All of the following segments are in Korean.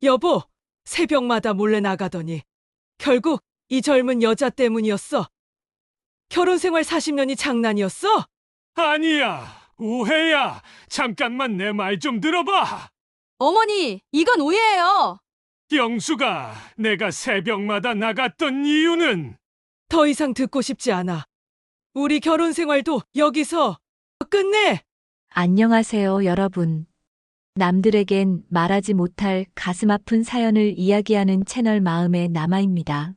여보, 새벽마다 몰래 나가더니 결국 이 젊은 여자 때문이었어. 결혼 생활 40년이 장난이었어? 아니야, 오해야. 잠깐만 내 말 좀 들어봐. 어머니, 이건 오해예요. 영수가 내가 새벽마다 나갔던 이유는 더 이상 듣고 싶지 않아. 우리 결혼 생활도 여기서 끝내! 안녕하세요, 여러분. 남들에겐 말하지 못할 가슴 아픈 사연을 이야기하는 채널 마음의 나마입니다.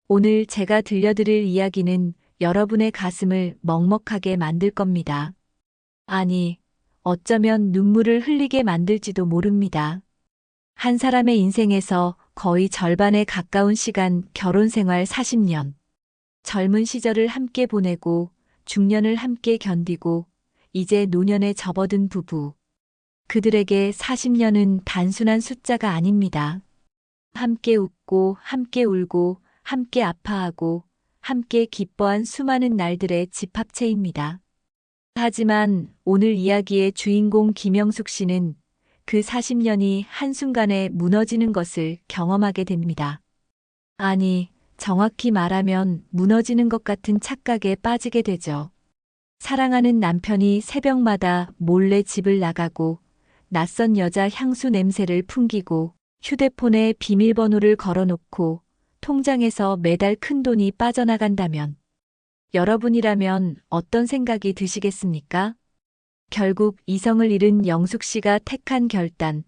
오늘 제가 들려드릴 이야기는 여러분의 가슴을 먹먹하게 만들 겁니다. 아니, 어쩌면 눈물을 흘리게 만들지도 모릅니다. 한 사람의 인생에서 거의 절반에 가까운 시간 결혼 생활 40년. 젊은 시절을 함께 보내고 중년을 함께 견디고 이제 노년에 접어든 부부. 그들에게 40년은 단순한 숫자가 아닙니다. 함께 웃고 함께 울고 함께 아파하고 함께 기뻐한 수많은 날들의 집합체입니다. 하지만 오늘 이야기의 주인공 김영숙 씨는 그 40년이 한순간에 무너지는 것을 경험하게 됩니다. 아니, 정확히 말하면 무너지는 것 같은 착각에 빠지게 되죠. 사랑하는 남편이 새벽마다 몰래 집을 나가고 낯선 여자 향수 냄새를 풍기고 휴대폰에 비밀번호를 걸어놓고 통장에서 매달 큰돈이 빠져나간다면 여러분이라면 어떤 생각이 드시겠습니까? 결국 이성을 잃은 영숙 씨가 택한 결단,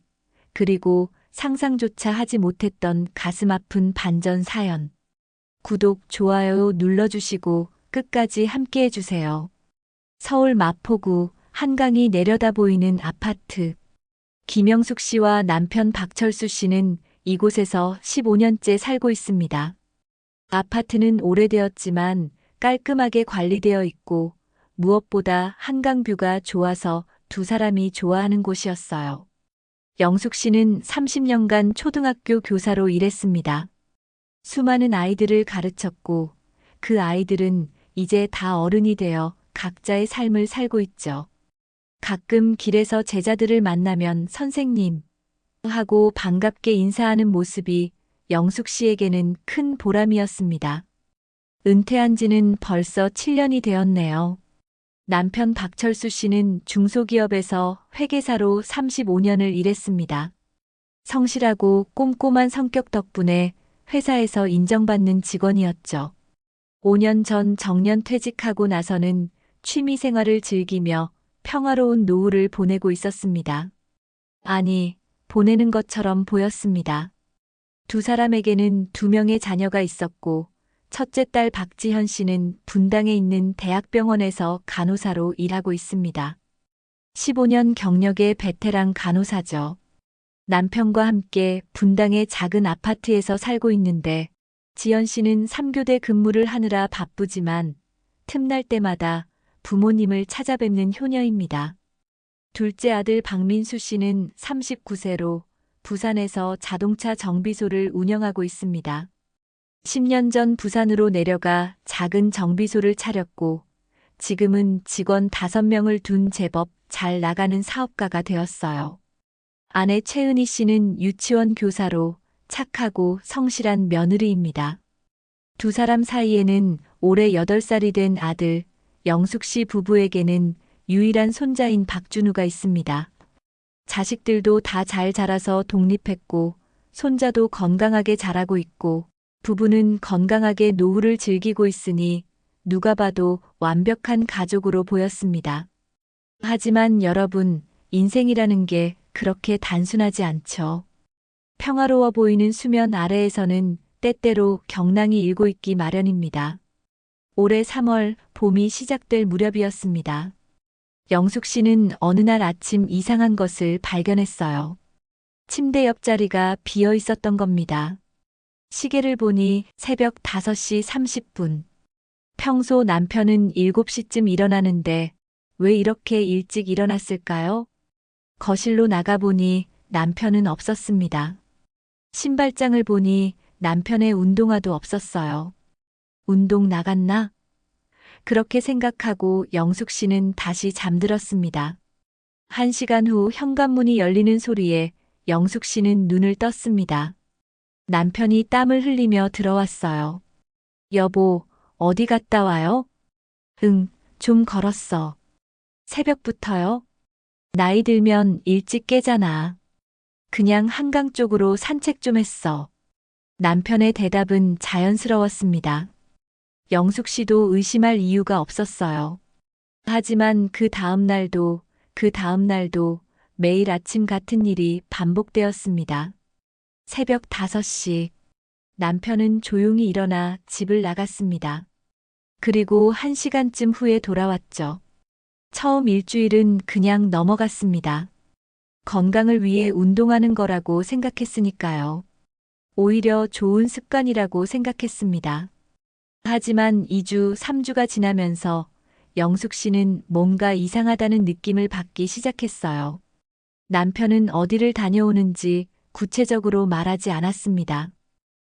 그리고 상상조차 하지 못했던 가슴 아픈 반전 사연. 구독, 좋아요 눌러주시고 끝까지 함께 해주세요. 서울 마포구 한강이 내려다 보이는 아파트. 김영숙 씨와 남편 박철수 씨는 이곳에서 15년째 살고 있습니다. 아파트는 오래되었지만 깔끔하게 관리되어 있고 무엇보다 한강뷰가 좋아서 두 사람이 좋아하는 곳이었어요. 영숙 씨는 30년간 초등학교 교사로 일했습니다. 수많은 아이들을 가르쳤고 그 아이들은 이제 다 어른이 되어 각자의 삶을 살고 있죠. 가끔 길에서 제자들을 만나면 선생님 하고 반갑게 인사하는 모습이 영숙 씨에게는 큰 보람이었습니다. 은퇴한 지는 벌써 7년이 되었네요. 남편 박철수 씨는 중소기업에서 회계사로 35년을 일했습니다. 성실하고 꼼꼼한 성격 덕분에 회사에서 인정받는 직원이었죠. 5년 전 정년 퇴직하고 나서는 취미 생활을 즐기며 평화로운 노후를 보내고 있었습니다. 아니, 보내는 것처럼 보였습니다. 두 사람에게는 2명의 자녀가 있었고 첫째 딸 박지현 씨는 분당에 있는 대학병원에서 간호사로 일하고 있습니다. 15년 경력의 베테랑 간호사죠. 남편과 함께 분당의 작은 아파트에서 살고 있는데 지연 씨는 3교대 근무를 하느라 바쁘지만 틈날 때마다 부모님을 찾아뵙는 효녀입니다. 둘째 아들 박민수 씨는 39세로 부산에서 자동차 정비소를 운영하고 있습니다. 10년 전 부산으로 내려가 작은 정비소를 차렸고 지금은 직원 5명을 둔 제법 잘 나가는 사업가가 되었어요. 아내 최은희 씨는 유치원 교사로 착하고 성실한 며느리입니다. 두 사람 사이에는 올해 8살이 된 아들 영숙 씨 부부에게는 유일한 손자인 박준우가 있습니다. 자식들도 다 잘 자라서 독립했고 손자도 건강하게 자라고 있고 부부는 건강하게 노후를 즐기고 있으니 누가 봐도 완벽한 가족으로 보였습니다. 하지만 여러분, 인생이라는 게 그렇게 단순하지 않죠. 평화로워 보이는 수면 아래에서는 때때로 경랑이 일고 있기 마련입니다. 올해 3월 봄이 시작될 무렵이었습니다. 영숙 씨는 어느 날 아침 이상한 것을 발견했어요. 침대 옆자리가 비어 있었던 겁니다. 시계를 보니 새벽 5시 30분. 평소 남편은 7시쯤 일어나는데 왜 이렇게 일찍 일어났을까요? 거실로 나가보니 남편은 없었습니다. 신발장을 보니 남편의 운동화도 없었어요. 운동 나갔나? 그렇게 생각하고 영숙 씨는 다시 잠들었습니다. 1시간 후 현관문이 열리는 소리에 영숙 씨는 눈을 떴습니다. 남편이 땀을 흘리며 들어왔어요. 여보, 어디 갔다 와요? 응, 좀 걸었어. 새벽부터요? 나이 들면 일찍 깨잖아. 그냥 한강 쪽으로 산책 좀 했어. 남편의 대답은 자연스러웠습니다. 영숙 씨도 의심할 이유가 없었어요. 하지만 그 다음 날도 매일 아침 같은 일이 반복되었습니다. 새벽 5시, 남편은 조용히 일어나 집을 나갔습니다. 그리고 1시간쯤 후에 돌아왔죠. 처음 일주일은 그냥 넘어갔습니다. 건강을 위해 운동하는 거라고 생각했으니까요. 오히려 좋은 습관이라고 생각했습니다. 하지만 2주, 3주가 지나면서 영숙 씨는 뭔가 이상하다는 느낌을 받기 시작했어요. 남편은 어디를 다녀오는지 구체적으로 말하지 않았습니다.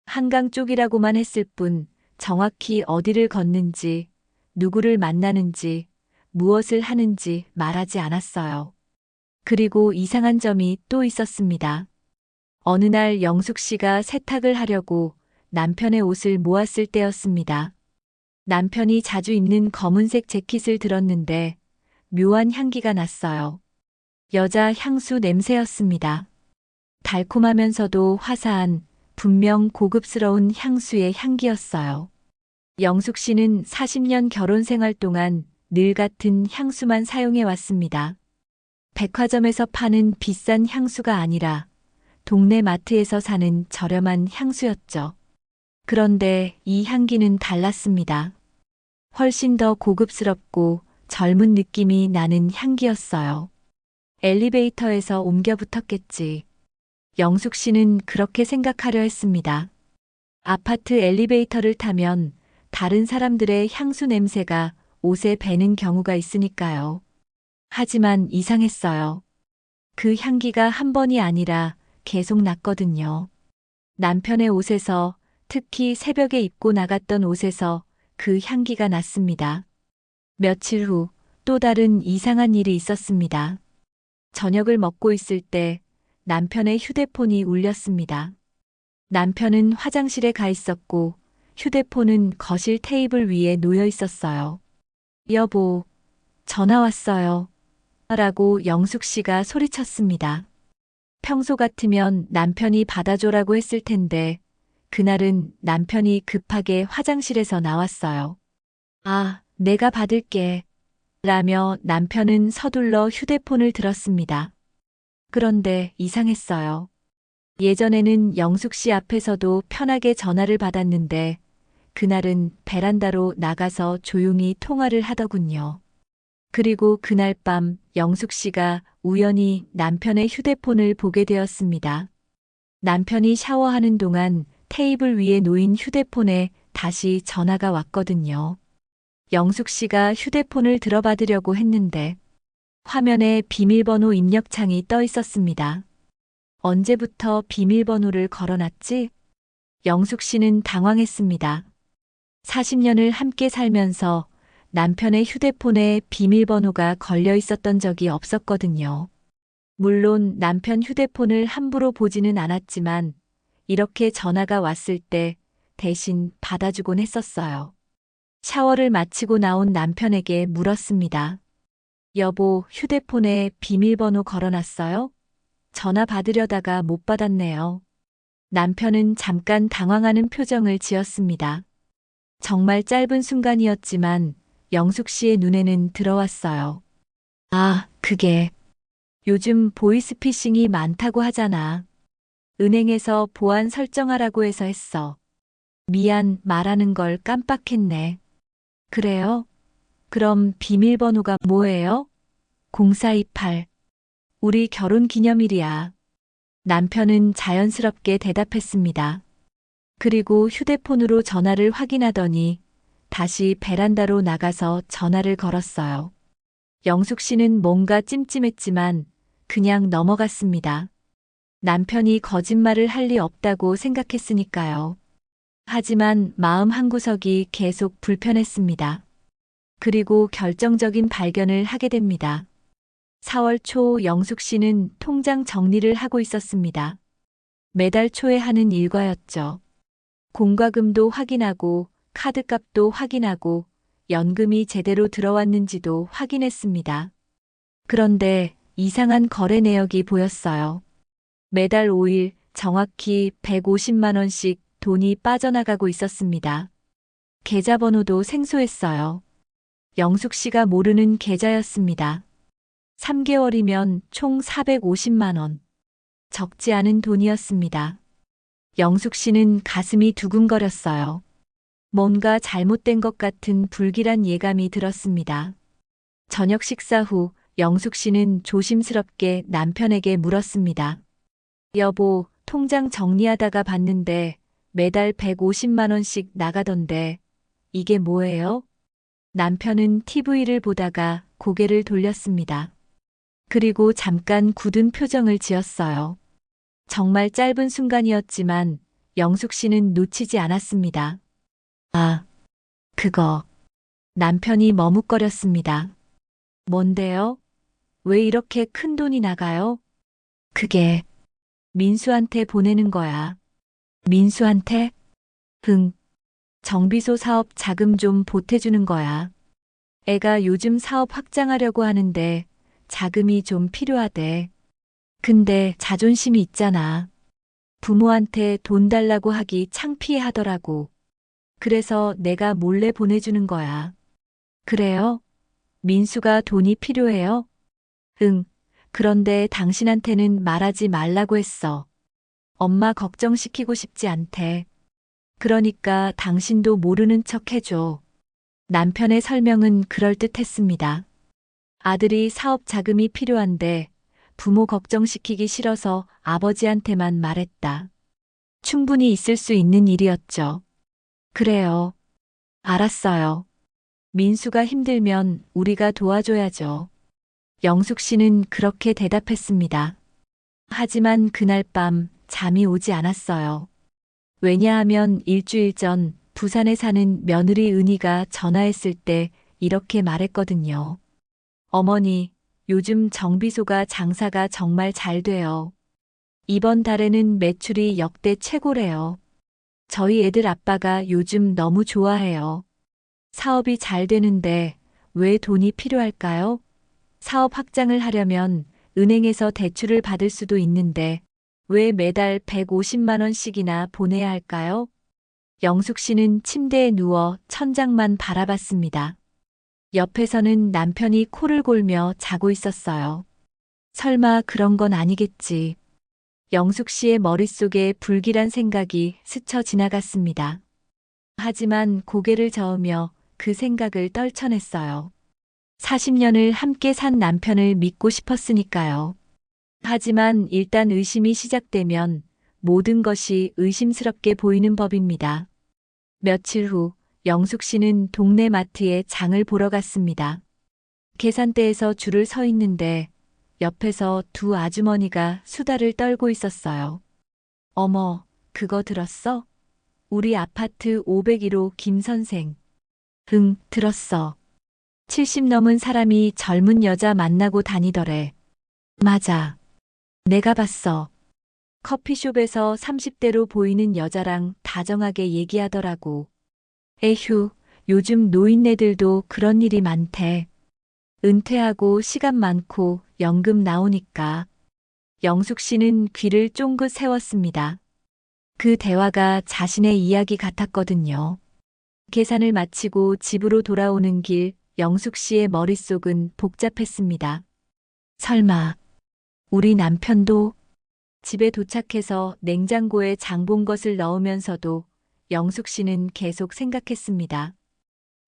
한강 쪽이라고만 했을 뿐 정확히 어디를 걷는지, 누구를 만나는지, 무엇을 하는지 말하지 않았어요. 그리고 이상한 점이 또 있었습니다. 어느 날 영숙 씨가 세탁을 하려고 남편의 옷을 모았을 때였습니다. 남편이 자주 입는 검은색 재킷을 들었는데 묘한 향기가 났어요. 여자 향수 냄새였습니다. 달콤하면서도 화사한, 분명 고급스러운 향수의 향기였어요. 영숙 씨는 40년 결혼 생활 동안 늘 같은 향수만 사용해 왔습니다. 백화점에서 파는 비싼 향수가 아니라 동네 마트에서 사는 저렴한 향수였죠. 그런데 이 향기는 달랐습니다. 훨씬 더 고급스럽고 젊은 느낌이 나는 향기였어요. 엘리베이터에서 옮겨 붙었겠지. 영숙 씨는 그렇게 생각하려 했습니다. 아파트 엘리베이터를 타면 다른 사람들의 향수 냄새가 옷에 배는 경우가 있으니까요. 하지만 이상했어요. 그 향기가 한 번이 아니라 계속 났거든요. 남편의 옷에서, 특히 새벽에 입고 나갔던 옷에서 그 향기가 났습니다. 며칠 후 또 다른 이상한 일이 있었습니다. 저녁을 먹고 있을 때 남편의 휴대폰이 울렸습니다. 남편은 화장실에 가 있었고 휴대폰은 거실 테이블 위에 놓여 있었어요. 여보, 전화 왔어요. 라고 영숙 씨가 소리쳤습니다. 평소 같으면 남편이 받아줘라고 했을 텐데 그날은 남편이 급하게 화장실에서 나왔어요. 아, 내가 받을게. 라며 남편은 서둘러 휴대폰을 들었습니다. 그런데 이상했어요. 예전에는 영숙 씨 앞에서도 편하게 전화를 받았는데 그날은 베란다로 나가서 조용히 통화를 하더군요. 그리고 그날 밤 영숙 씨가 우연히 남편의 휴대폰을 보게 되었습니다. 남편이 샤워하는 동안 테이블 위에 놓인 휴대폰에 다시 전화가 왔거든요. 영숙 씨가 휴대폰을 들어받으려고 했는데 화면에 비밀번호 입력창이 떠 있었습니다. 언제부터 비밀번호를 걸어놨지? 영숙 씨는 당황했습니다. 40년을 함께 살면서 남편의 휴대폰에 비밀번호가 걸려 있었던 적이 없었거든요. 물론 남편 휴대폰을 함부로 보지는 않았지만 이렇게 전화가 왔을 때 대신 받아주곤 했었어요. 샤워를 마치고 나온 남편에게 물었습니다. 여보, 휴대폰에 비밀번호 걸어놨어요? 전화 받으려다가 못 받았네요. 남편은 잠깐 당황하는 표정을 지었습니다. 정말 짧은 순간이었지만 영숙 씨의 눈에는 들어왔어요. 아, 그게 요즘 보이스피싱이 많다고 하잖아. 은행에서 보안 설정하라고 해서 했어. 미안, 말하는 걸 깜빡했네. 그래요? 그럼 비밀번호가 뭐예요? 0428. 우리 결혼 기념일이야. 남편은 자연스럽게 대답했습니다. 그리고 휴대폰으로 전화를 확인하더니 다시 베란다로 나가서 전화를 걸었어요. 영숙 씨는 뭔가 찜찜했지만 그냥 넘어갔습니다. 남편이 거짓말을 할 리 없다고 생각했으니까요. 하지만 마음 한구석이 계속 불편했습니다. 그리고 결정적인 발견을 하게 됩니다. 4월 초 영숙 씨는 통장 정리를 하고 있었습니다. 매달 초에 하는 일과였죠. 공과금도 확인하고 카드값도 확인하고 연금이 제대로 들어왔는지도 확인했습니다. 그런데 이상한 거래 내역이 보였어요. 매달 5일 정확히 150만 원씩 돈이 빠져나가고 있었습니다. 계좌번호도 생소했어요. 영숙 씨가 모르는 계좌였습니다. 3개월이면 총 450만 원. 적지 않은 돈이었습니다. 영숙 씨는 가슴이 두근거렸어요. 뭔가 잘못된 것 같은 불길한 예감이 들었습니다. 저녁 식사 후 영숙 씨는 조심스럽게 남편에게 물었습니다. 여보, 통장 정리하다가 봤는데 매달 150만 원씩 나가던데 이게 뭐예요? 남편은 TV를 보다가 고개를 돌렸습니다. 그리고 잠깐 굳은 표정을 지었어요. 정말 짧은 순간이었지만 영숙 씨는 놓치지 않았습니다. 아, 그거. 남편이 머뭇거렸습니다. 뭔데요? 왜 이렇게 큰 돈이 나가요? 그게 민수한테 보내는 거야. 민수한테? 응. 정비소 사업 자금 좀 보태주는 거야. 애가 요즘 사업 확장하려고 하는데 자금이 좀 필요하대. 근데 자존심이 있잖아. 부모한테 돈 달라고 하기 창피해 하더라고. 그래서 내가 몰래 보내주는 거야. 그래요? 민수가 돈이 필요해요? 응. 그런데 당신한테는 말하지 말라고 했어. 엄마 걱정시키고 싶지 않대. 그러니까 당신도 모르는 척 해줘. 남편의 설명은 그럴듯했습니다. 아들이 사업 자금이 필요한데 부모 걱정시키기 싫어서 아버지한테만 말했다. 충분히 있을 수 있는 일이었죠. 그래요. 알았어요. 민수가 힘들면 우리가 도와줘야죠. 영숙 씨는 그렇게 대답했습니다. 하지만 그날 밤 잠이 오지 않았어요. 왜냐하면 일주일 전 부산에 사는 며느리 은희가 전화했을 때 이렇게 말했거든요. 어머니, 요즘 정비소가 장사가 정말 잘 돼요. 이번 달에는 매출이 역대 최고래요. 저희 애들 아빠가 요즘 너무 좋아해요. 사업이 잘 되는데 왜 돈이 필요할까요? 사업 확장을 하려면 은행에서 대출을 받을 수도 있는데 왜 매달 150만 원씩이나 보내야 할까요? 영숙 씨는 침대에 누워 천장만 바라봤습니다. 옆에서는 남편이 코를 골며 자고 있었어요. 설마 그런 건 아니겠지. 영숙 씨의 머릿속에 불길한 생각이 스쳐 지나갔습니다. 하지만 고개를 저으며 그 생각을 떨쳐냈어요. 40년을 함께 산 남편을 믿고 싶었으니까요. 하지만 일단 의심이 시작되면 모든 것이 의심스럽게 보이는 법입니다. 며칠 후 영숙 씨는 동네 마트에 장을 보러 갔습니다. 계산대에서 줄을 서 있는데 옆에서 두 아주머니가 수다를 떨고 있었어요. 어머, 그거 들었어? 우리 아파트 501호 김 선생. 응, 들었어. 70 넘은 사람이 젊은 여자 만나고 다니더래. 맞아. 내가 봤어. 커피숍에서 30대로 보이는 여자랑 다정하게 얘기하더라고. 에휴, 요즘 노인네들도 그런 일이 많대. 은퇴하고 시간 많고 연금 나오니까. 영숙 씨는 귀를 쫑긋 세웠습니다. 그 대화가 자신의 이야기 같았거든요. 계산을 마치고 집으로 돌아오는 길 영숙 씨의 머릿속은 복잡했습니다. 설마 우리 남편도? 집에 도착해서 냉장고에 장 본 것을 넣으면서도 영숙 씨는 계속 생각했습니다.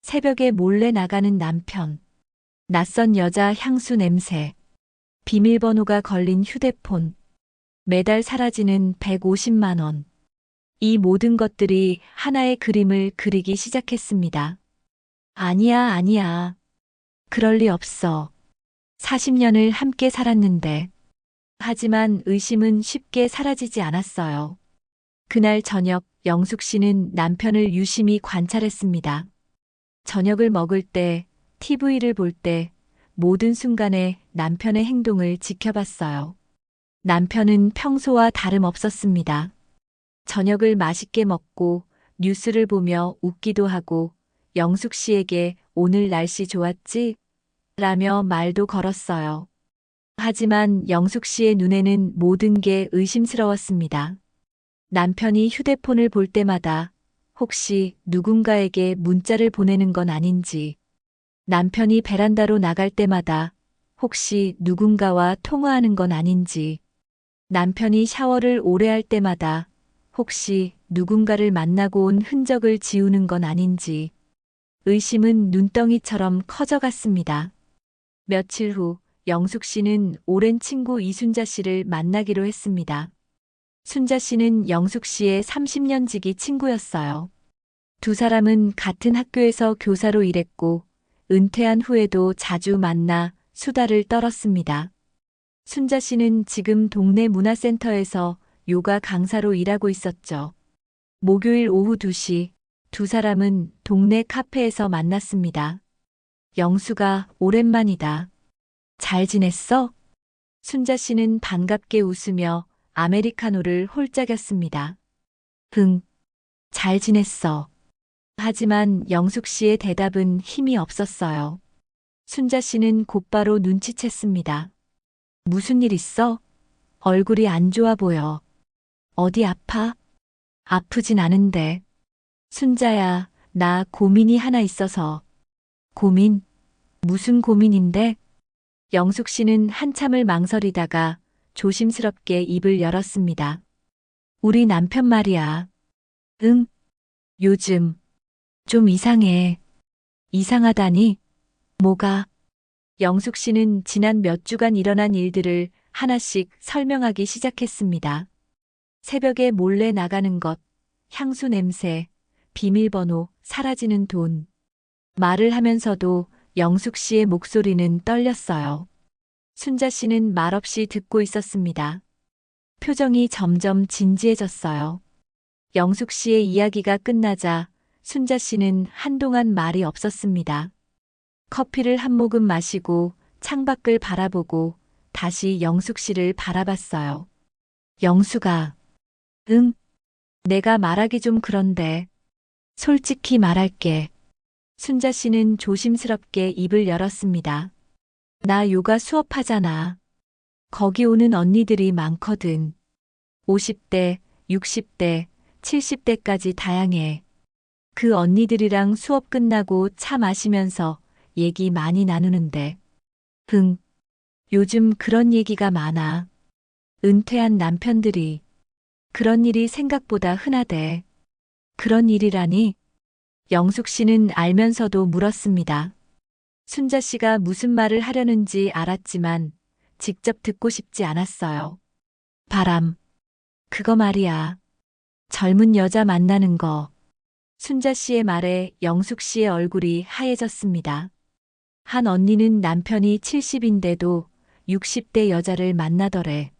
새벽에 몰래 나가는 남편, 낯선 여자 향수 냄새, 비밀번호가 걸린 휴대폰, 매달 사라지는 150만 원. 이 모든 것들이 하나의 그림을 그리기 시작했습니다. 아니야. 그럴 리 없어. 40년을 함께 살았는데. 하지만 의심은 쉽게 사라지지 않았어요. 그날 저녁 영숙 씨는 남편을 유심히 관찰했습니다. 저녁을 먹을 때, TV를 볼 때, 모든 순간에 남편의 행동을 지켜봤어요. 남편은 평소와 다름없었습니다. 저녁을 맛있게 먹고 뉴스를 보며 웃기도 하고 영숙 씨에게 오늘 날씨 좋았지? 라며 말도 걸었어요. 하지만 영숙 씨의 눈에는 모든 게 의심스러웠습니다. 남편이 휴대폰을 볼 때마다 혹시 누군가에게 문자를 보내는 건 아닌지, 남편이 베란다로 나갈 때마다 혹시 누군가와 통화하는 건 아닌지, 남편이 샤워를 오래 할 때마다 혹시 누군가를 만나고 온 흔적을 지우는 건 아닌지, 의심은 눈덩이처럼 커져갔습니다. 며칠 후 영숙 씨는 오랜 친구 이순자 씨를 만나기로 했습니다. 순자 씨는 영숙 씨의 30년 지기 친구였어요. 두 사람은 같은 학교에서 교사로 일했고 은퇴한 후에도 자주 만나 수다를 떨었습니다. 순자 씨는 지금 동네 문화센터에서 요가 강사로 일하고 있었죠. 목요일 오후 2시 두 사람은 동네 카페에서 만났습니다. 영수가 오랜만이다. 잘 지냈어? 순자 씨는 반갑게 웃으며 아메리카노를 홀짝였습니다. 응, 잘 지냈어. 하지만 영숙 씨의 대답은 힘이 없었어요. 순자 씨는 곧바로 눈치챘습니다. 무슨 일 있어? 얼굴이 안 좋아 보여. 어디 아파? 아프진 않은데. 순자야, 나 고민이 하나 있어서. 고민? 무슨 고민인데? 영숙 씨는 한참을 망설이다가 조심스럽게 입을 열었습니다. 우리 남편 말이야. 응? 요즘 좀 이상해. 이상하다니? 뭐가? 영숙 씨는 지난 몇 주간 일어난 일들을 하나씩 설명하기 시작했습니다. 새벽에 몰래 나가는 것, 향수 냄새, 비밀번호, 사라지는 돈. 말을 하면서도 영숙 씨의 목소리는 떨렸어요. 순자 씨는 말없이 듣고 있었습니다. 표정이 점점 진지해졌어요. 영숙 씨의 이야기가 끝나자 순자 씨는 한동안 말이 없었습니다. 커피를 한 모금 마시고 창밖을 바라보고 다시 영숙 씨를 바라봤어요. 영숙아. 응? 내가 말하기 좀 그런데. 솔직히 말할게. 순자 씨는 조심스럽게 입을 열었습니다. 나 요가 수업하잖아. 거기 오는 언니들이 많거든. 50대, 60대, 70대까지 다양해. 그 언니들이랑 수업 끝나고 차 마시면서 얘기 많이 나누는데. 요즘 그런 얘기가 많아. 은퇴한 남편들이. 그런 일이 생각보다 흔하대. 그런 일이라니? 영숙 씨는 알면서도 물었습니다. 순자 씨가 무슨 말을 하려는지 알았지만 직접 듣고 싶지 않았어요. 바람. 그거 말이야. 젊은 여자 만나는 거. 순자 씨의 말에 영숙 씨의 얼굴이 하얘졌습니다. 한 언니는 남편이 70인데도 60대 여자를 만나더래.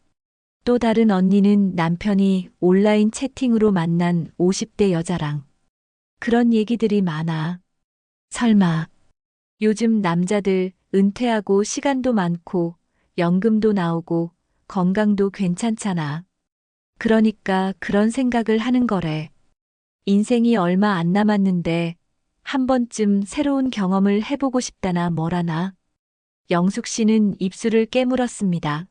또 다른 언니는 남편이 온라인 채팅으로 만난 50대 여자랑. 그런 얘기들이 많아. 설마 요즘 남자들 은퇴하고 시간도 많고 연금도 나오고 건강도 괜찮잖아. 그러니까 그런 생각을 하는 거래. 인생이 얼마 안 남았는데 한 번쯤 새로운 경험을 해보고 싶다나 뭐라나. 영숙 씨는 입술을 깨물었습니다.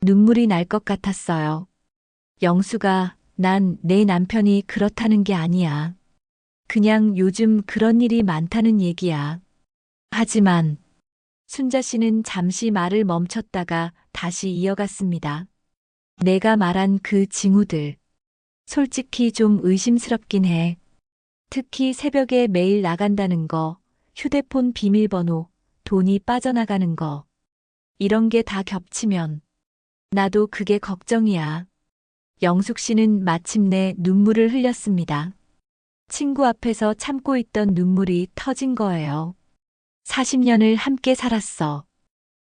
눈물이 날 것 같았어요. 영숙아, 난 내 남편이 그렇다는 게 아니야. 그냥 요즘 그런 일이 많다는 얘기야. 하지만 순자 씨는 잠시 말을 멈췄다가 다시 이어갔습니다. 내가 말한 그 징후들. 솔직히 좀 의심스럽긴 해. 특히 새벽에 매일 나간다는 거, 휴대폰 비밀번호, 돈이 빠져나가는 거. 이런 게 다 겹치면 나도 그게 걱정이야. 영숙 씨는 마침내 눈물을 흘렸습니다. 친구 앞에서 참고 있던 눈물이 터진 거예요. 40년을 함께 살았어.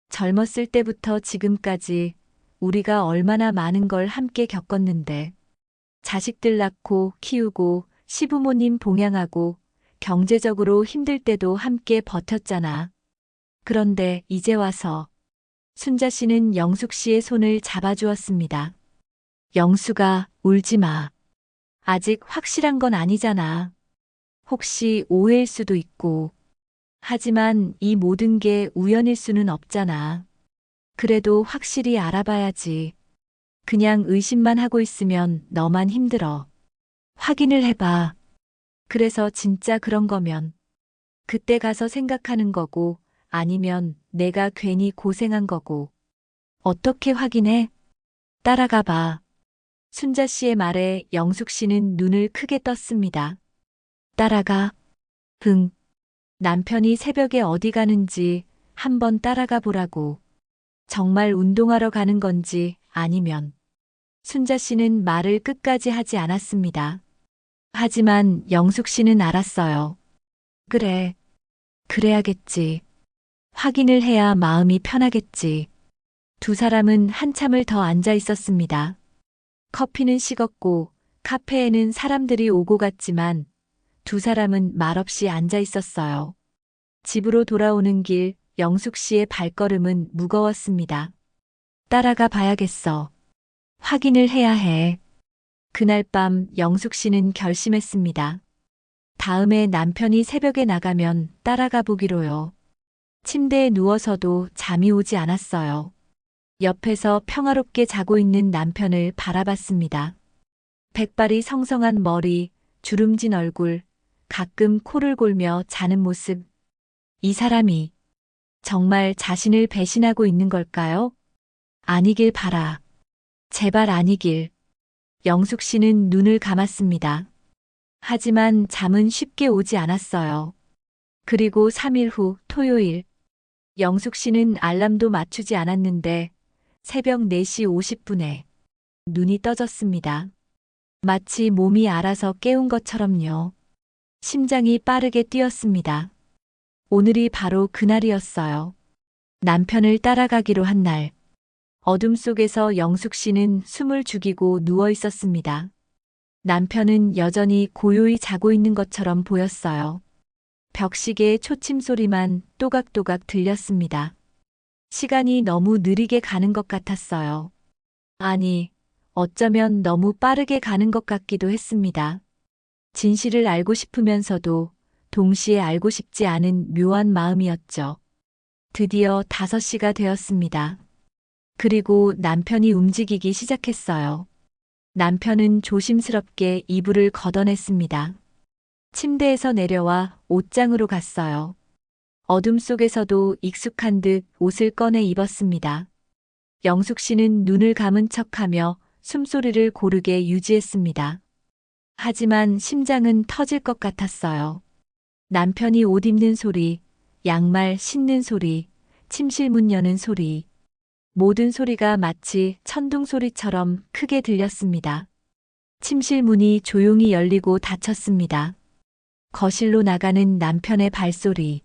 젊었을 때부터 지금까지 우리가 얼마나 많은 걸 함께 겪었는데. 자식들 낳고 키우고 시부모님 봉양하고 경제적으로 힘들 때도 함께 버텼잖아. 그런데 이제 와서 순자 씨는 영숙 씨의 손을 잡아주었습니다. 영숙아, 울지 마. 아직 확실한 건 아니잖아. 혹시 오해일 수도 있고. 하지만 이 모든 게 우연일 수는 없잖아. 그래도 확실히 알아봐야지. 그냥 의심만 하고 있으면 너만 힘들어. 확인을 해봐. 그래서 진짜 그런 거면 그때 가서 생각하는 거고 아니면 내가 괜히 고생한 거고. 어떻게 확인해? 따라가 봐. 순자 씨의 말에 영숙 씨는 눈을 크게 떴습니다. 따라가. 응. 남편이 새벽에 어디 가는지 한번 따라가 보라고. 정말 운동하러 가는 건지 아니면. 순자 씨는 말을 끝까지 하지 않았습니다. 하지만 영숙 씨는 알았어요. 그래. 그래야겠지. 확인을 해야 마음이 편하겠지. 두 사람은 한참을 더 앉아 있었습니다. 커피는 식었고 카페에는 사람들이 오고 갔지만 두 사람은 말없이 앉아 있었어요. 집으로 돌아오는 길 영숙 씨의 발걸음은 무거웠습니다. 따라가 봐야겠어. 확인을 해야 해. 그날 밤 영숙 씨는 결심했습니다. 다음에 남편이 새벽에 나가면 따라가 보기로요. 침대에 누워서도 잠이 오지 않았어요. 옆에서 평화롭게 자고 있는 남편을 바라봤습니다. 백발이 성성한 머리, 주름진 얼굴, 가끔 코를 골며 자는 모습. 이 사람이 정말 자신을 배신하고 있는 걸까요? 아니길 바라. 제발 아니길. 영숙 씨는 눈을 감았습니다. 하지만 잠은 쉽게 오지 않았어요. 그리고 3일 후 토요일. 영숙 씨는 알람도 맞추지 않았는데 새벽 4시 50분에 눈이 떠졌습니다. 마치 몸이 알아서 깨운 것처럼요. 심장이 빠르게 뛰었습니다. 오늘이 바로 그날이었어요. 남편을 따라가기로 한 날. 어둠 속에서 영숙 씨는 숨을 죽이고 누워 있었습니다. 남편은 여전히 고요히 자고 있는 것처럼 보였어요. 벽시계의 초침 소리만 또각또각 들렸습니다. 시간이 너무 느리게 가는 것 같았어요. 아니, 어쩌면 너무 빠르게 가는 것 같기도 했습니다. 진실을 알고 싶으면서도 동시에 알고 싶지 않은 묘한 마음이었죠. 드디어 5시가 되었습니다. 그리고 남편이 움직이기 시작했어요. 남편은 조심스럽게 이불을 걷어냈습니다. 침대에서 내려와 옷장으로 갔어요. 어둠 속에서도 익숙한 듯 옷을 꺼내 입었습니다. 영숙 씨는 눈을 감은 척하며 숨소리를 고르게 유지했습니다. 하지만 심장은 터질 것 같았어요. 남편이 옷 입는 소리, 양말 신는 소리, 침실 문 여는 소리. 모든 소리가 마치 천둥 소리처럼 크게 들렸습니다. 침실 문이 조용히 열리고 닫혔습니다. 거실로 나가는 남편의 발소리,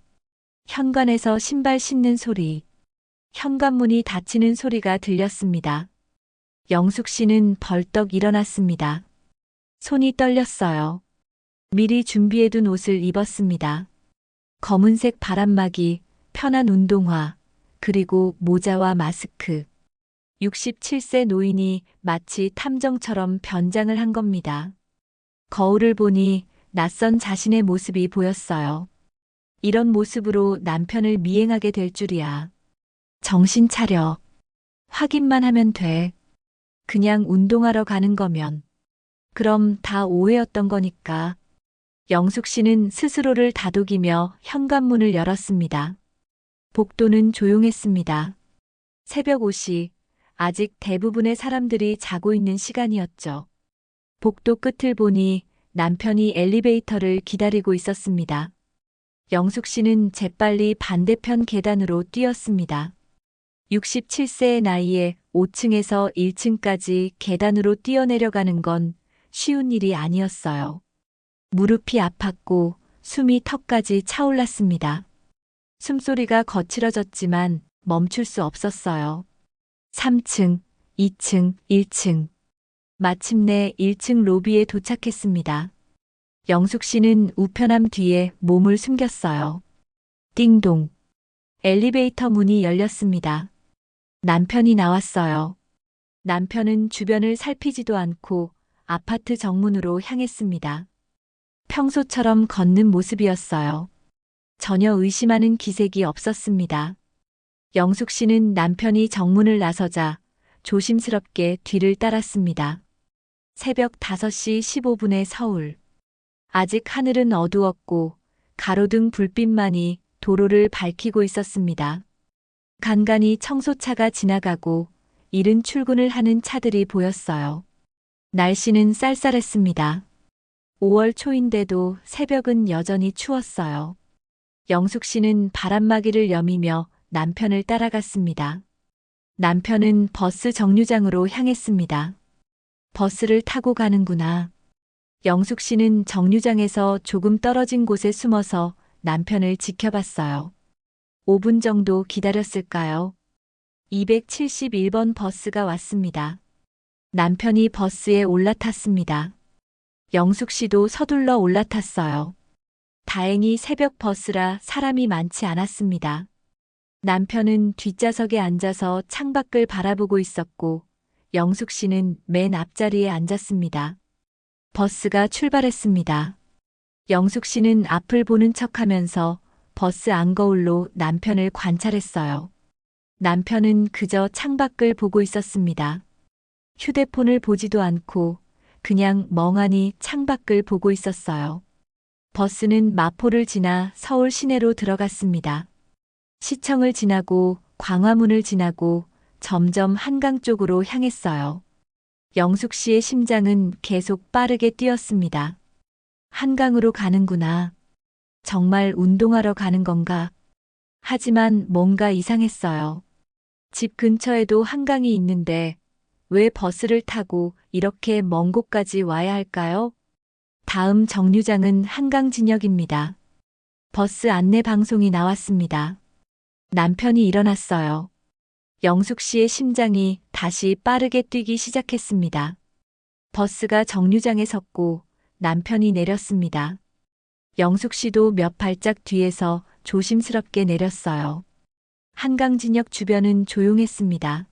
현관에서 신발 신는 소리, 현관문이 닫히는 소리가 들렸습니다. 영숙 씨는 벌떡 일어났습니다. 손이 떨렸어요. 미리 준비해둔 옷을 입었습니다. 검은색 바람막이, 편한 운동화, 그리고 모자와 마스크. 67세 노인이 마치 탐정처럼 변장을 한 겁니다. 거울을 보니 낯선 자신의 모습이 보였어요. 이런 모습으로 남편을 미행하게 될 줄이야. 정신 차려. 확인만 하면 돼. 그냥 운동하러 가는 거면. 그럼 다 오해였던 거니까. 영숙 씨는 스스로를 다독이며 현관문을 열었습니다. 복도는 조용했습니다. 새벽 5시, 아직 대부분의 사람들이 자고 있는 시간이었죠. 복도 끝을 보니 남편이 엘리베이터를 기다리고 있었습니다. 영숙 씨는 재빨리 반대편 계단으로 뛰었습니다. 67세의 나이에 5층에서 1층까지 계단으로 뛰어내려가는 건 쉬운 일이 아니었어요. 무릎이 아팠고 숨이 턱까지 차올랐습니다. 숨소리가 거칠어졌지만 멈출 수 없었어요. 3층, 2층, 1층. 마침내 1층 로비에 도착했습니다. 영숙 씨는 우편함 뒤에 몸을 숨겼어요. 띵동. 엘리베이터 문이 열렸습니다. 남편이 나왔어요. 남편은 주변을 살피지도 않고 아파트 정문으로 향했습니다. 평소처럼 걷는 모습이었어요. 전혀 의심하는 기색이 없었습니다. 영숙 씨는 남편이 정문을 나서자 조심스럽게 뒤를 따랐습니다. 새벽 5시 15분의 서울. 아직 하늘은 어두웠고 가로등 불빛만이 도로를 밝히고 있었습니다. 간간히 청소차가 지나가고 이른 출근을 하는 차들이 보였어요. 날씨는 쌀쌀했습니다. 5월 초인데도 새벽은 여전히 추웠어요. 영숙 씨는 바람막이를 여미며 남편을 따라갔습니다. 남편은 버스 정류장으로 향했습니다. 버스를 타고 가는구나. 영숙 씨는 정류장에서 조금 떨어진 곳에 숨어서 남편을 지켜봤어요. 5분 정도 기다렸을까요? 271번 버스가 왔습니다. 남편이 버스에 올라탔습니다. 영숙 씨도 서둘러 올라탔어요. 다행히 새벽 버스라 사람이 많지 않았습니다. 남편은 뒷좌석에 앉아서 창밖을 바라보고 있었고 영숙 씨는 맨 앞자리에 앉았습니다. 버스가 출발했습니다. 영숙 씨는 앞을 보는 척하면서 버스 안거울로 남편을 관찰했어요. 남편은 그저 창밖을 보고 있었습니다. 휴대폰을 보지도 않고 그냥 멍하니 창밖을 보고 있었어요. 버스는 마포를 지나 서울 시내로 들어갔습니다. 시청을 지나고 광화문을 지나고 점점 한강 쪽으로 향했어요. 영숙 씨의 심장은 계속 빠르게 뛰었습니다. 한강으로 가는구나. 정말 운동하러 가는 건가? 하지만 뭔가 이상했어요. 집 근처에도 한강이 있는데 왜 버스를 타고 이렇게 먼 곳까지 와야 할까요? 다음 정류장은 한강진역입니다. 버스 안내 방송이 나왔습니다. 남편이 일어났어요. 영숙 씨의 심장이 다시 빠르게 뛰기 시작했습니다. 버스가 정류장에 섰고 남편이 내렸습니다. 영숙 씨도 몇 발짝 뒤에서 조심스럽게 내렸어요. 한강진역 주변은 조용했습니다.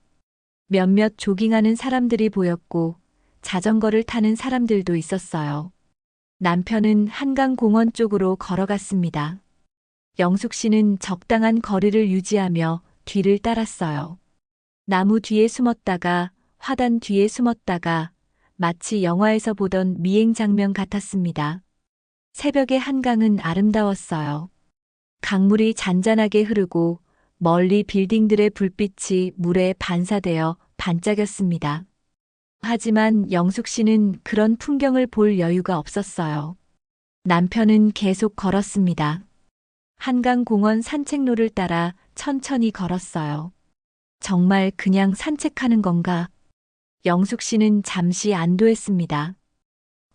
몇몇 조깅하는 사람들이 보였고 자전거를 타는 사람들도 있었어요. 남편은 한강공원 쪽으로 걸어갔습니다. 영숙 씨는 적당한 거리를 유지하며 뒤를 따랐어요. 나무 뒤에 숨었다가 화단 뒤에 숨었다가 마치 영화에서 보던 미행 장면 같았습니다. 새벽의 한강은 아름다웠어요. 강물이 잔잔하게 흐르고 멀리 빌딩들의 불빛이 물에 반사되어 반짝였습니다. 하지만 영숙 씨는 그런 풍경을 볼 여유가 없었어요. 남편은 계속 걸었습니다. 한강공원 산책로를 따라 천천히 걸었어요. 정말 그냥 산책하는 건가? 영숙 씨는 잠시 안도했습니다.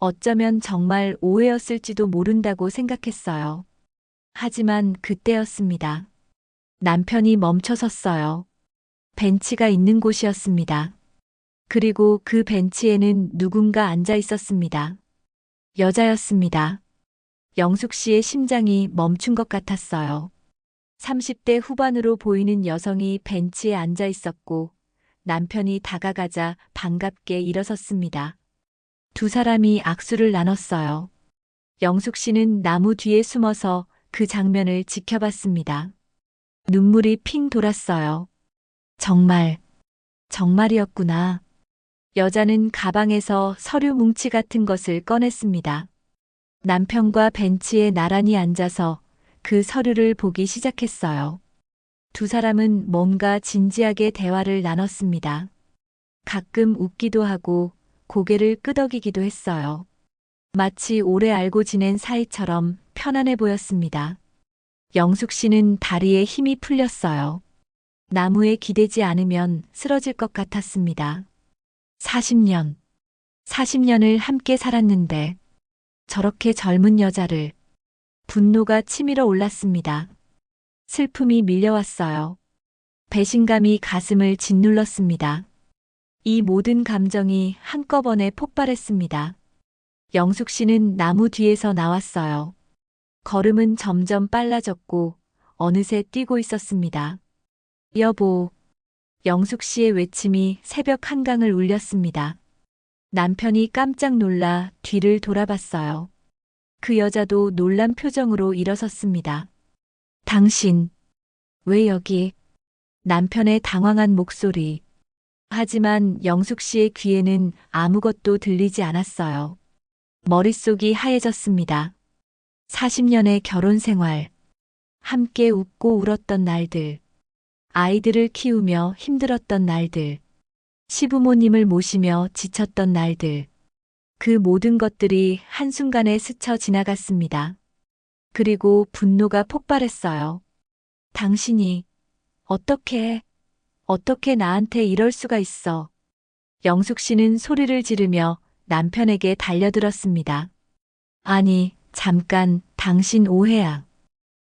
어쩌면 정말 오해였을지도 모른다고 생각했어요. 하지만 그때였습니다. 남편이 멈춰 섰어요. 벤치가 있는 곳이었습니다. 그리고 그 벤치에는 누군가 앉아 있었습니다. 여자였습니다. 영숙 씨의 심장이 멈춘 것 같았어요. 30대 후반으로 보이는 여성이 벤치에 앉아 있었고 남편이 다가가자 반갑게 일어섰습니다. 두 사람이 악수를 나눴어요. 영숙 씨는 나무 뒤에 숨어서 그 장면을 지켜봤습니다. 눈물이 핑 돌았어요. 정말이었구나. 여자는 가방에서 서류 뭉치 같은 것을 꺼냈습니다. 남편과 벤치에 나란히 앉아서 그 서류를 보기 시작했어요. 두 사람은 뭔가 진지하게 대화를 나눴습니다. 가끔 웃기도 하고 고개를 끄덕이기도 했어요. 마치 오래 알고 지낸 사이처럼 편안해 보였습니다. 영숙 씨는 다리에 힘이 풀렸어요. 나무에 기대지 않으면 쓰러질 것 같았습니다. 40년을 함께 살았는데 저렇게 젊은 여자를. 분노가 치밀어 올랐습니다. 슬픔이 밀려왔어요. 배신감이 가슴을 짓눌렀습니다. 이 모든 감정이 한꺼번에 폭발했습니다. 영숙 씨는 나무 뒤에서 나왔어요. 걸음은 점점 빨라졌고 어느새 뛰고 있었습니다. 여보, 영숙 씨의 외침이 새벽 한강을 울렸습니다. 남편이 깜짝 놀라 뒤를 돌아봤어요. 그 여자도 놀란 표정으로 일어섰습니다. 당신, 왜 여기? 남편의 당황한 목소리. 하지만 영숙 씨의 귀에는 아무것도 들리지 않았어요. 머릿속이 하얘졌습니다. 40년의 결혼 생활. 함께 웃고 울었던 날들. 아이들을 키우며 힘들었던 날들. 시부모님을 모시며 지쳤던 날들. 그 모든 것들이 한순간에 스쳐 지나갔습니다. 그리고 분노가 폭발했어요. 당신이 어떻게 나한테 이럴 수가 있어. 영숙 씨는 소리를 지르며 남편에게 달려들었습니다. 아니, 잠깐, 당신 오해야.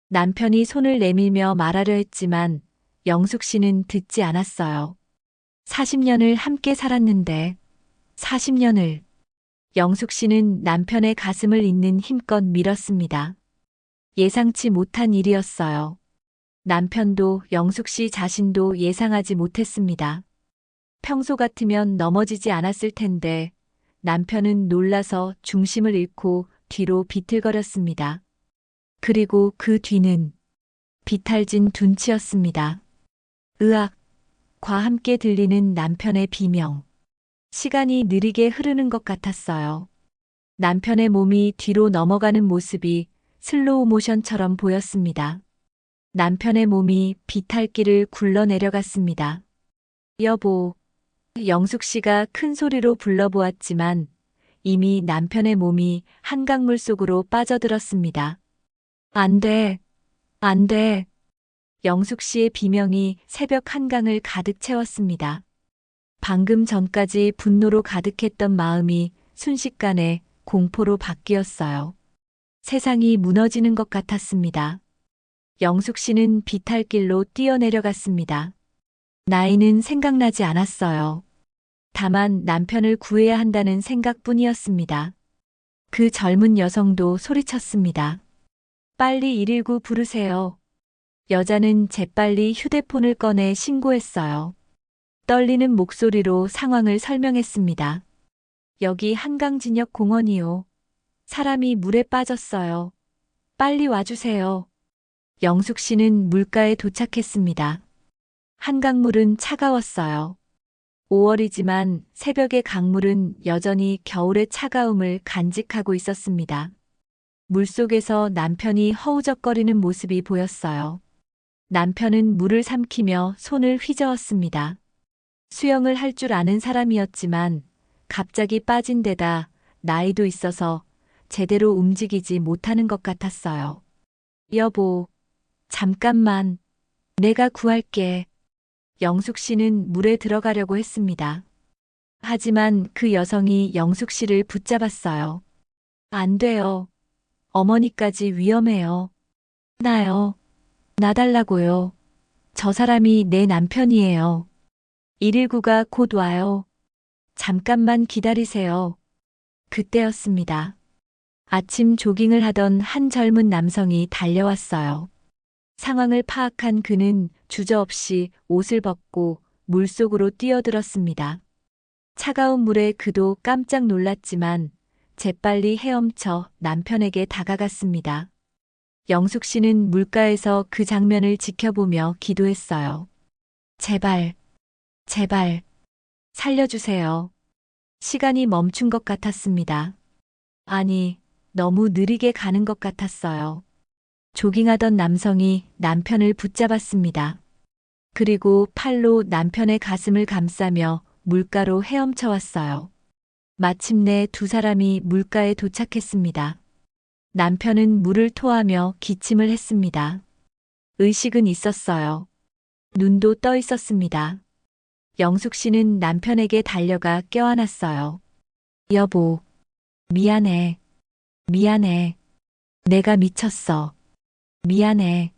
남편이 손을 내밀며 말하려 했지만 영숙 씨는 듣지 않았어요. 40년을 함께 살았는데, 40년을. 영숙 씨는 남편의 가슴을 잇는 힘껏 밀었습니다. 예상치 못한 일이었어요. 남편도 영숙 씨 자신도 예상하지 못했습니다. 평소 같으면 넘어지지 않았을 텐데 남편은 놀라서 중심을 잃고 뒤로 비틀거렸습니다. 그리고 그 뒤는 비탈진 둔치였습니다. 으악과 함께 들리는 남편의 비명. 시간이 느리게 흐르는 것 같았어요. 남편의 몸이 뒤로 넘어가는 모습이 슬로우 모션처럼 보였습니다. 남편의 몸이 비탈길을 굴러내려갔습니다. 여보, 영숙 씨가 큰 소리로 불러보았지만 이미 남편의 몸이 한강물 속으로 빠져들었습니다. 안 돼, 안 돼. 영숙 씨의 비명이 새벽 한강을 가득 채웠습니다. 방금 전까지 분노로 가득했던 마음이 순식간에 공포로 바뀌었어요. 세상이 무너지는 것 같았습니다. 영숙 씨는 비탈길로 뛰어내려갔습니다. 나이는 생각나지 않았어요. 다만 남편을 구해야 한다는 생각뿐이었습니다. 그 젊은 여성도 소리쳤습니다. 빨리 119 부르세요. 여자는 재빨리 휴대폰을 꺼내 신고했어요. 떨리는 목소리로 상황을 설명했습니다. 여기 한강진역 공원이요. 사람이 물에 빠졌어요. 빨리 와주세요. 영숙 씨는 물가에 도착했습니다. 한강물은 차가웠어요. 5월이지만 새벽의 강물은 여전히 겨울의 차가움을 간직하고 있었습니다. 물속에서 남편이 허우적거리는 모습이 보였어요. 남편은 물을 삼키며 손을 휘저었습니다. 수영을 할 줄 아는 사람이었지만 갑자기 빠진 데다 나이도 있어서 제대로 움직이지 못하는 것 같았어요. 여보, 잠깐만. 내가 구할게. 영숙 씨는 물에 들어가려고 했습니다. 하지만 그 여성이 영숙 씨를 붙잡았어요. 안 돼요. 어머니까지 위험해요. 나요. 나 달라고요. 저 사람이 내 남편이에요. 119가 곧 와요. 잠깐만 기다리세요. 그때였습니다. 아침 조깅을 하던 한 젊은 남성이 달려왔어요. 상황을 파악한 그는 주저없이 옷을 벗고 물속으로 뛰어들었습니다. 차가운 물에 그도 깜짝 놀랐지만 재빨리 헤엄쳐 남편에게 다가갔습니다. 영숙 씨는 물가에서 그 장면을 지켜보며 기도했어요. 제발, 제발, 살려주세요. 시간이 멈춘 것 같았습니다. 아니, 너무 느리게 가는 것 같았어요. 조깅하던 남성이 남편을 붙잡았습니다. 그리고 팔로 남편의 가슴을 감싸며 물가로 헤엄쳐 왔어요. 마침내 두 사람이 물가에 도착했습니다. 남편은 물을 토하며 기침을 했습니다. 의식은 있었어요. 눈도 떠 있었습니다. 영숙 씨는 남편에게 달려가 껴안았어요. 여보, 미안해. 미안해. 내가 미쳤어. 미안해.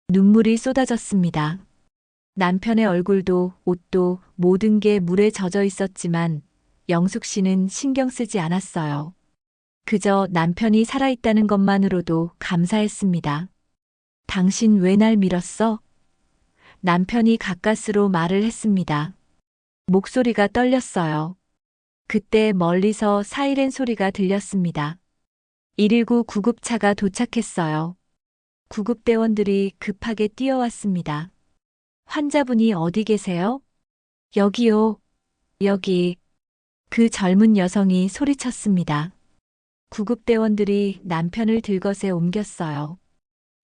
눈물이 쏟아졌습니다. 남편의 얼굴도 옷도 모든 게 물에 젖어 있었지만 영숙 씨는 신경 쓰지 않았어요. 그저 남편이 살아있다는 것만으로도 감사했습니다. 당신 왜 날 밀었어? 남편이 가까스로 말을 했습니다. 목소리가 떨렸어요. 그때 멀리서 사이렌 소리가 들렸습니다. 119 구급차가 도착했어요. 구급대원들이 급하게 뛰어왔습니다. 환자분이 어디 계세요? 여기요. 여기. 그 젊은 여성이 소리쳤습니다. 구급대원들이 남편을 들것에 옮겼어요.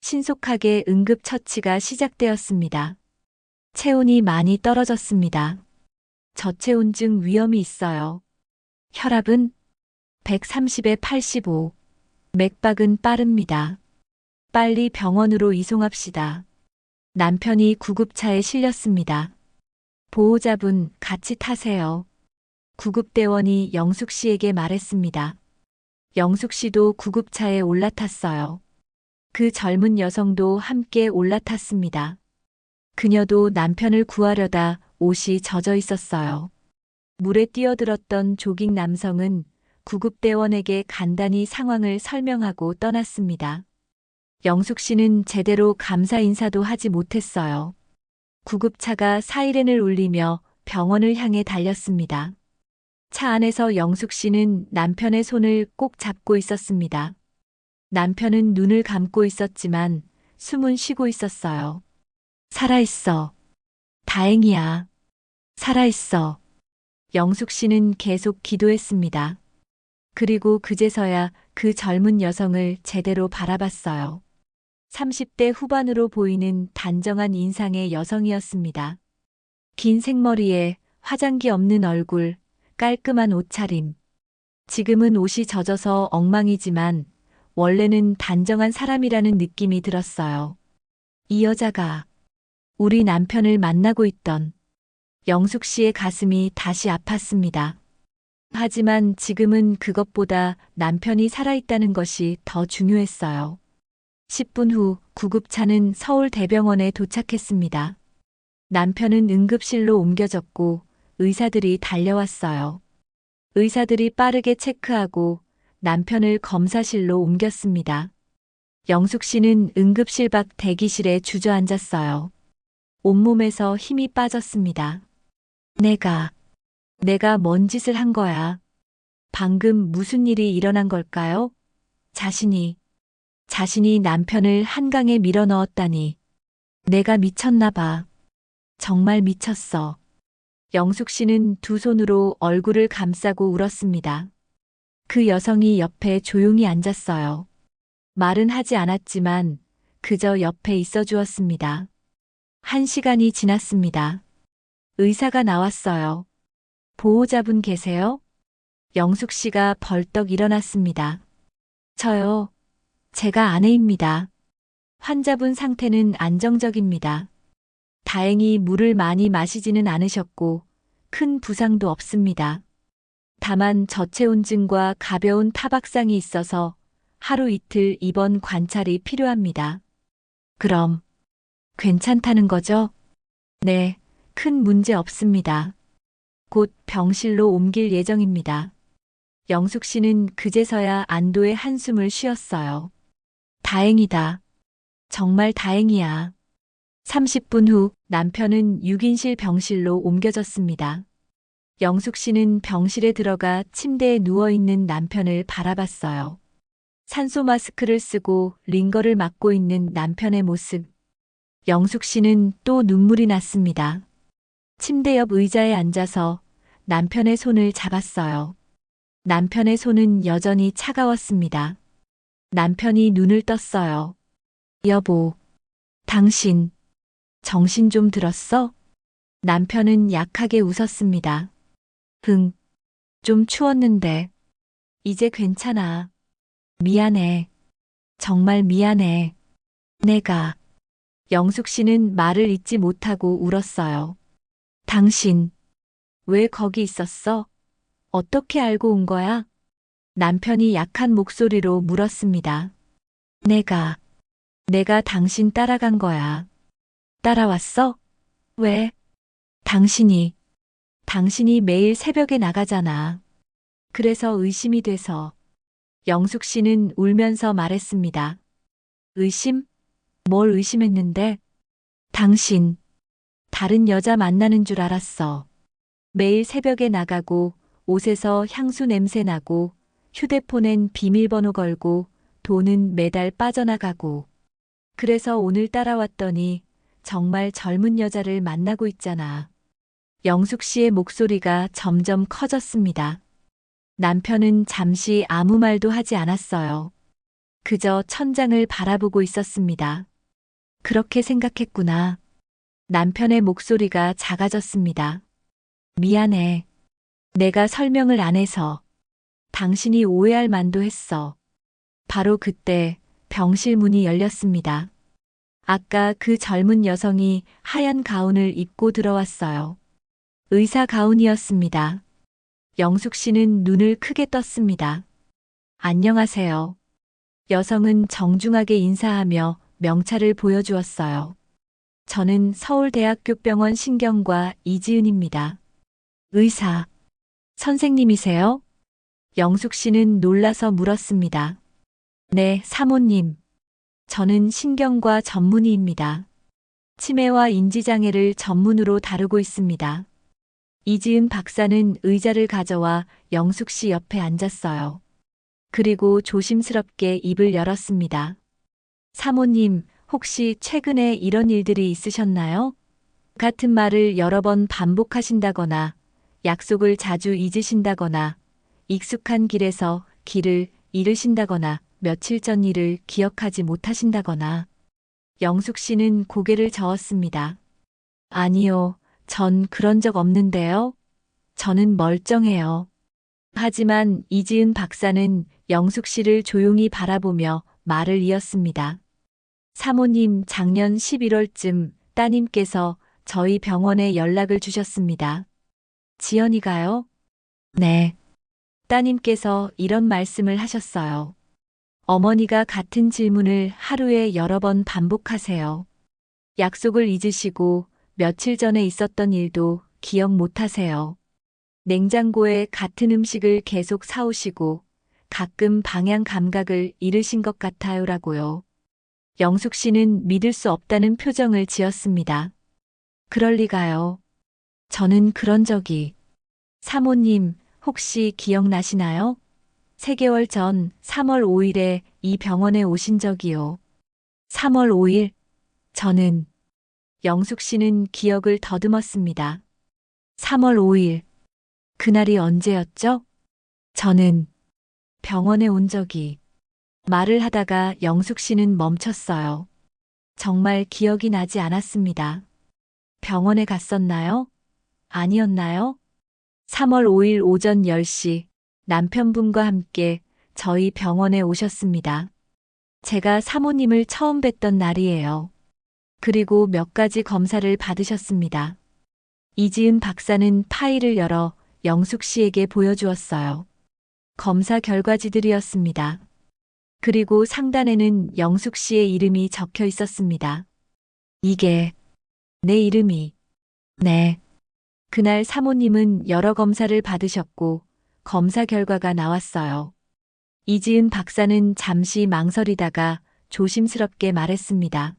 신속하게 응급처치가 시작되었습니다. 체온이 많이 떨어졌습니다. 저체온증 위험이 있어요. 혈압은 130에 85. 맥박은 빠릅니다. 빨리 병원으로 이송합시다. 남편이 구급차에 실렸습니다. 보호자분 같이 타세요. 구급대원이 영숙 씨에게 말했습니다. 영숙 씨도 구급차에 올라탔어요. 그 젊은 여성도 함께 올라탔습니다. 그녀도 남편을 구하려다 옷이 젖어 있었어요. 물에 뛰어들었던 조깅 남성은 구급대원에게 간단히 상황을 설명하고 떠났습니다. 영숙 씨는 제대로 감사 인사도 하지 못했어요. 구급차가 사이렌을 울리며 병원을 향해 달렸습니다. 차 안에서 영숙 씨는 남편의 손을 꼭 잡고 있었습니다. 남편은 눈을 감고 있었지만 숨은 쉬고 있었어요. 살아있어. 다행이야. 살아있어. 영숙 씨는 계속 기도했습니다. 그리고 그제서야 그 젊은 여성을 제대로 바라봤어요. 30대 후반으로 보이는 단정한 인상의 여성이었습니다. 긴 생머리에 화장기 없는 얼굴, 깔끔한 옷차림. 지금은 옷이 젖어서 엉망이지만 원래는 단정한 사람이라는 느낌이 들었어요. 이 여자가 우리 남편을 만나고 있던 영숙 씨의 가슴이 다시 아팠습니다. 하지만 지금은 그것보다 남편이 살아있다는 것이 더 중요했어요. 10분 후 구급차는 서울대병원에 도착했습니다. 남편은 응급실로 옮겨졌고 의사들이 달려왔어요. 의사들이 빠르게 체크하고 남편을 검사실로 옮겼습니다. 영숙 씨는 응급실 밖 대기실에 주저앉았어요. 온몸에서 힘이 빠졌습니다. 내가 뭔 짓을 한 거야? 방금 무슨 일이 일어난 걸까요? 자신이 남편을 한강에 밀어 넣었다니. 내가 미쳤나 봐. 정말 미쳤어. 영숙 씨는 두 손으로 얼굴을 감싸고 울었습니다. 그 여성이 옆에 조용히 앉았어요. 말은 하지 않았지만 그저 옆에 있어 주었습니다. 1시간이 지났습니다. 의사가 나왔어요. 보호자분 계세요? 영숙 씨가 벌떡 일어났습니다. 저요. 제가 아내입니다. 환자분 상태는 안정적입니다. 다행히 물을 많이 마시지는 않으셨고 큰 부상도 없습니다. 다만 저체온증과 가벼운 타박상이 있어서 하루 이틀 입원 관찰이 필요합니다. 그럼 괜찮다는 거죠? 네, 큰 문제 없습니다. 곧 병실로 옮길 예정입니다. 영숙 씨는 그제서야 안도의 한숨을 쉬었어요. 다행이다. 정말 다행이야. 30분 후 남편은 6인실 병실로 옮겨졌습니다. 영숙 씨는 병실에 들어가 침대에 누워있는 남편을 바라봤어요. 산소 마스크를 쓰고 링거를 맞고 있는 남편의 모습. 영숙 씨는 또 눈물이 났습니다. 침대 옆 의자에 앉아서 남편의 손을 잡았어요. 남편의 손은 여전히 차가웠습니다. 남편이 눈을 떴어요. 여보, 당신 정신 좀 들었어? 남편은 약하게 웃었습니다. 좀 추웠는데. 이제 괜찮아. 미안해. 정말 미안해. 영숙 씨는 말을 잇지 못하고 울었어요. 당신, 왜 거기 있었어? 어떻게 알고 온 거야? 남편이 약한 목소리로 물었습니다. 내가 당신 따라간 거야. 따라왔어? 왜? 당신이 매일 새벽에 나가잖아. 그래서 의심이 돼서. 영숙 씨는 울면서 말했습니다. 의심? 뭘 의심했는데? 당신, 다른 여자 만나는 줄 알았어. 매일 새벽에 나가고, 옷에서 향수 냄새 나고, 휴대폰엔 비밀번호 걸고, 돈은 매달 빠져나가고. 그래서 오늘 따라왔더니 정말 젊은 여자를 만나고 있잖아. 영숙 씨의 목소리가 점점 커졌습니다. 남편은 잠시 아무 말도 하지 않았어요. 그저 천장을 바라보고 있었습니다. 그렇게 생각했구나. 남편의 목소리가 작아졌습니다. 미안해. 내가 설명을 안 해서. 당신이 오해할 만도 했어. 바로 그때 병실 문이 열렸습니다. 아까 그 젊은 여성이 하얀 가운을 입고 들어왔어요. 의사 가운이었습니다. 영숙 씨는 눈을 크게 떴습니다. 안녕하세요. 여성은 정중하게 인사하며 명찰을 보여주었어요. 저는 서울대학교 병원 신경과 이지은입니다. 의사. 선생님이세요? 영숙 씨는 놀라서 물었습니다. 네, 사모님. 저는 신경과 전문의입니다. 치매와 인지장애를 전문으로 다루고 있습니다. 이지은 박사는 의자를 가져와 영숙 씨 옆에 앉았어요. 그리고 조심스럽게 입을 열었습니다. 사모님, 혹시 최근에 이런 일들이 있으셨나요? 같은 말을 여러 번 반복하신다거나, 약속을 자주 잊으신다거나, 익숙한 길에서 길을 잃으신다거나, 며칠 전 일을 기억하지 못하신다거나. 영숙 씨는 고개를 저었습니다. 아니요, 전 그런 적 없는데요. 저는 멀쩡해요. 하지만 이지은 박사는 영숙 씨를 조용히 바라보며 말을 이었습니다. 사모님, 작년 11월쯤 따님께서 저희 병원에 연락을 주셨습니다. 지연이가요? 네. 따님께서 이런 말씀을 하셨어요. 어머니가 같은 질문을 하루에 여러 번 반복하세요. 약속을 잊으시고 며칠 전에 있었던 일도 기억 못 하세요. 냉장고에 같은 음식을 계속 사오시고 가끔 방향 감각을 잃으신 것 같아요라고요. 영숙 씨는 믿을 수 없다는 표정을 지었습니다. 그럴 리가요. 저는 그런 적이. 사모님, 혹시 기억나시나요? 3개월 전 3월 5일에 이 병원에 오신 적이요. 3월 5일? 저는. 영숙 씨는 기억을 더듬었습니다. 3월 5일. 그날이 언제였죠? 저는 병원에 온 적이. 말을 하다가 영숙 씨는 멈췄어요. 정말 기억이 나지 않았습니다. 병원에 갔었나요? 아니었나요? 3월 5일 오전 10시 남편분과 함께 저희 병원에 오셨습니다. 제가 사모님을 처음 뵀던 날이에요. 그리고 몇 가지 검사를 받으셨습니다. 이지은 박사는 파일을 열어 영숙 씨에게 보여주었어요. 검사 결과지들이었습니다. 그리고 상단에는 영숙 씨의 이름이 적혀 있었습니다. 이게 내 이름이. 네. 그날 사모님은 여러 검사를 받으셨고 검사 결과가 나왔어요. 이지은 박사는 잠시 망설이다가 조심스럽게 말했습니다.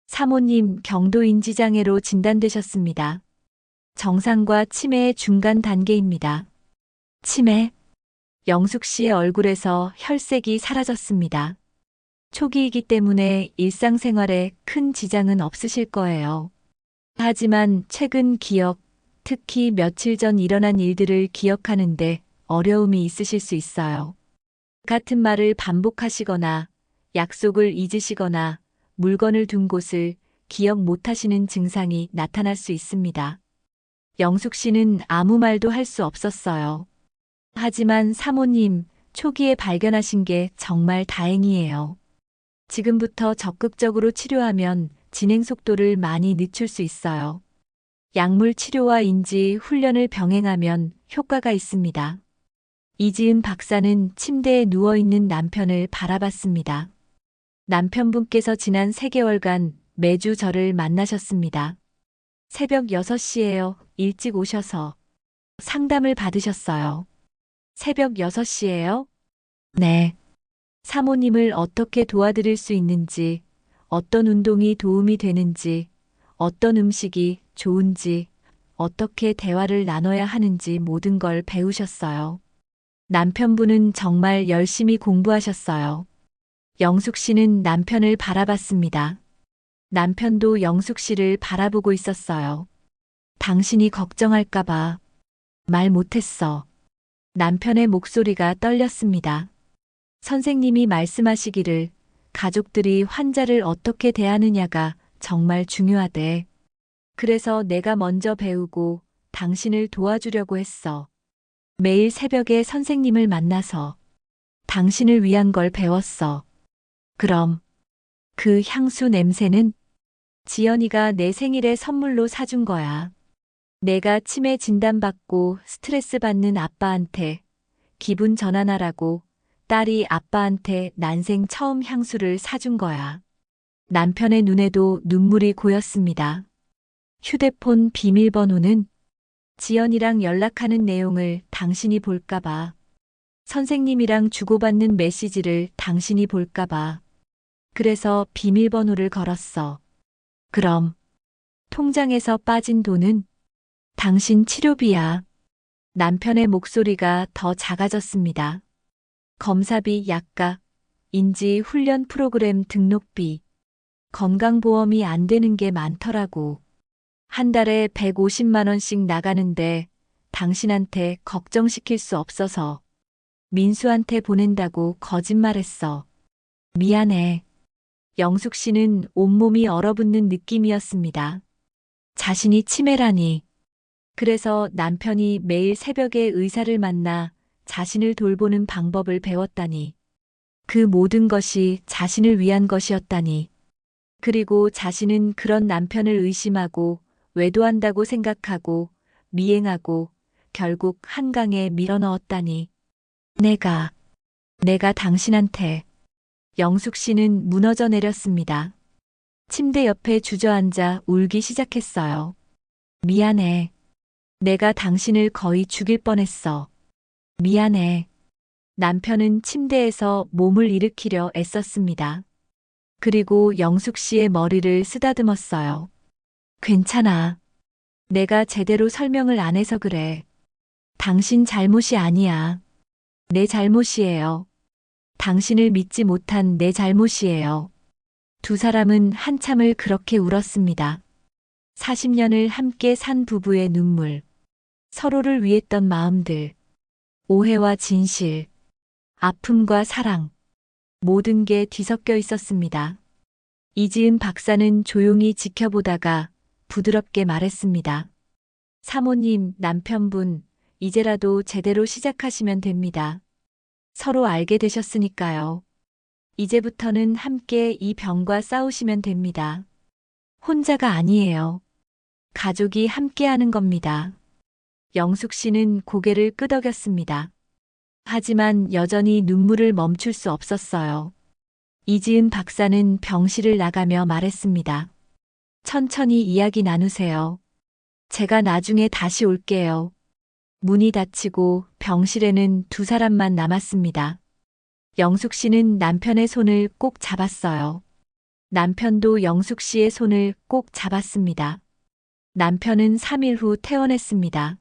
사모님, 경도 인지장애로 진단되셨습니다. 정상과 치매의 중간 단계입니다. 치매? 영숙 씨의 얼굴에서 혈색이 사라졌습니다. 초기이기 때문에 일상생활에 큰 지장은 없으실 거예요. 하지만 최근 기억, 특히 며칠 전 일어난 일들을 기억하는데 어려움이 있으실 수 있어요. 같은 말을 반복하시거나 약속을 잊으시거나 물건을 둔 곳을 기억 못하시는 증상이 나타날 수 있습니다. 영숙 씨는 아무 말도 할 수 없었어요. 하지만 사모님, 초기에 발견하신 게 정말 다행이에요. 지금부터 적극적으로 치료하면 진행 속도를 많이 늦출 수 있어요. 약물 치료와 인지 훈련을 병행하면 효과가 있습니다. 이지은 박사는 침대에 누워있는 남편을 바라봤습니다. 남편분께서 지난 3개월간 매주 저를 만나셨습니다. 새벽 6시에요. 일찍 오셔서 상담을 받으셨어요. 새벽 6시에요? 네. 사모님을 어떻게 도와드릴 수 있는지, 어떤 운동이 도움이 되는지, 어떤 음식이 좋은지, 어떻게 대화를 나눠야 하는지 모든 걸 배우셨어요. 남편분은 정말 열심히 공부하셨어요. 영숙 씨는 남편을 바라봤습니다. 남편도 영숙 씨를 바라보고 있었어요. 당신이 걱정할까봐 말 못했어. 남편의 목소리가 떨렸습니다. 선생님이 말씀하시기를 가족들이 환자를 어떻게 대하느냐가 정말 중요하대. 그래서 내가 먼저 배우고 당신을 도와주려고 했어. 매일 새벽에 선생님을 만나서 당신을 위한 걸 배웠어. 그럼 그 향수 냄새는 지연이가 내 생일에 선물로 사준 거야. 내가 치매 진단받고 스트레스 받는 아빠한테 기분 전환하라고 딸이 아빠한테 난생 처음 향수를 사준 거야. 남편의 눈에도 눈물이 고였습니다. 휴대폰 비밀번호는 지연이랑 연락하는 내용을 당신이 볼까봐. 선생님이랑 주고받는 메시지를 당신이 볼까봐. 그래서 비밀번호를 걸었어. 그럼 통장에서 빠진 돈은 당신 치료비야. 남편의 목소리가 더 작아졌습니다. 검사비 약가, 인지 훈련 프로그램 등록비, 건강보험이 안 되는 게 많더라고. 한 달에 150만 원씩 나가는데 당신한테 걱정시킬 수 없어서 민수한테 보낸다고 거짓말했어. 미안해. 영숙 씨는 온몸이 얼어붙는 느낌이었습니다. 자신이 치매라니. 그래서 남편이 매일 새벽에 의사를 만나 자신을 돌보는 방법을 배웠다니. 그 모든 것이 자신을 위한 것이었다니. 그리고 자신은 그런 남편을 의심하고 외도한다고 생각하고 미행하고 결국 한강에 밀어넣었다니. 내가 당신한테. 영숙 씨는 무너져 내렸습니다. 침대 옆에 주저앉아 울기 시작했어요. 미안해. 내가 당신을 거의 죽일 뻔했어. 미안해. 남편은 침대에서 몸을 일으키려 애썼습니다. 그리고 영숙 씨의 머리를 쓰다듬었어요. 괜찮아. 내가 제대로 설명을 안 해서 그래. 당신 잘못이 아니야. 내 잘못이에요. 당신을 믿지 못한 내 잘못이에요. 두 사람은 한참을 그렇게 울었습니다. 40년을 함께 산 부부의 눈물, 서로를 위했던 마음들, 오해와 진실, 아픔과 사랑, 모든 게 뒤섞여 있었습니다. 이지은 박사는 조용히 지켜보다가 부드럽게 말했습니다. 사모님, 남편분, 이제라도 제대로 시작하시면 됩니다. 서로 알게 되셨으니까요. 이제부터는 함께 이 병과 싸우시면 됩니다. 혼자가 아니에요. 가족이 함께하는 겁니다. 영숙 씨는 고개를 끄덕였습니다. 하지만 여전히 눈물을 멈출 수 없었어요. 이지은 박사는 병실을 나가며 말했습니다. 천천히 이야기 나누세요. 제가 나중에 다시 올게요. 문이 닫히고 병실에는 두 사람만 남았습니다. 영숙 씨는 남편의 손을 꼭 잡았어요. 남편도 영숙 씨의 손을 꼭 잡았습니다. 남편은 3일 후 퇴원했습니다.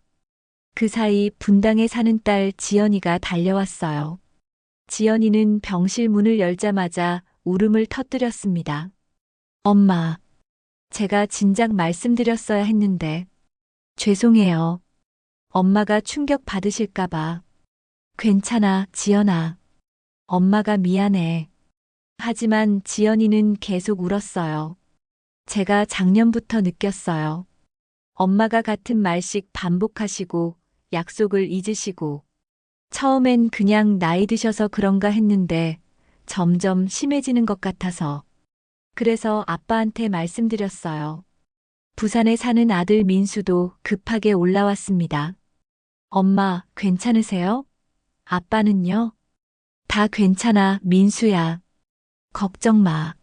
그 사이 분당에 사는 딸 지연이가 달려왔어요. 지연이는 병실 문을 열자마자 울음을 터뜨렸습니다. 엄마, 제가 진작 말씀드렸어야 했는데 죄송해요. 엄마가 충격 받으실까봐. 괜찮아, 지연아. 엄마가 미안해. 하지만 지연이는 계속 울었어요. 제가 작년부터 느꼈어요. 엄마가 같은 말씩 반복하시고 약속을 잊으시고 처음엔 그냥 나이 드셔서 그런가 했는데 점점 심해지는 것 같아서 그래서 아빠한테 말씀드렸어요. 부산에 사는 아들 민수도 급하게 올라왔습니다. 엄마, 괜찮으세요? 아빠는요? 다 괜찮아, 민수야. 걱정 마.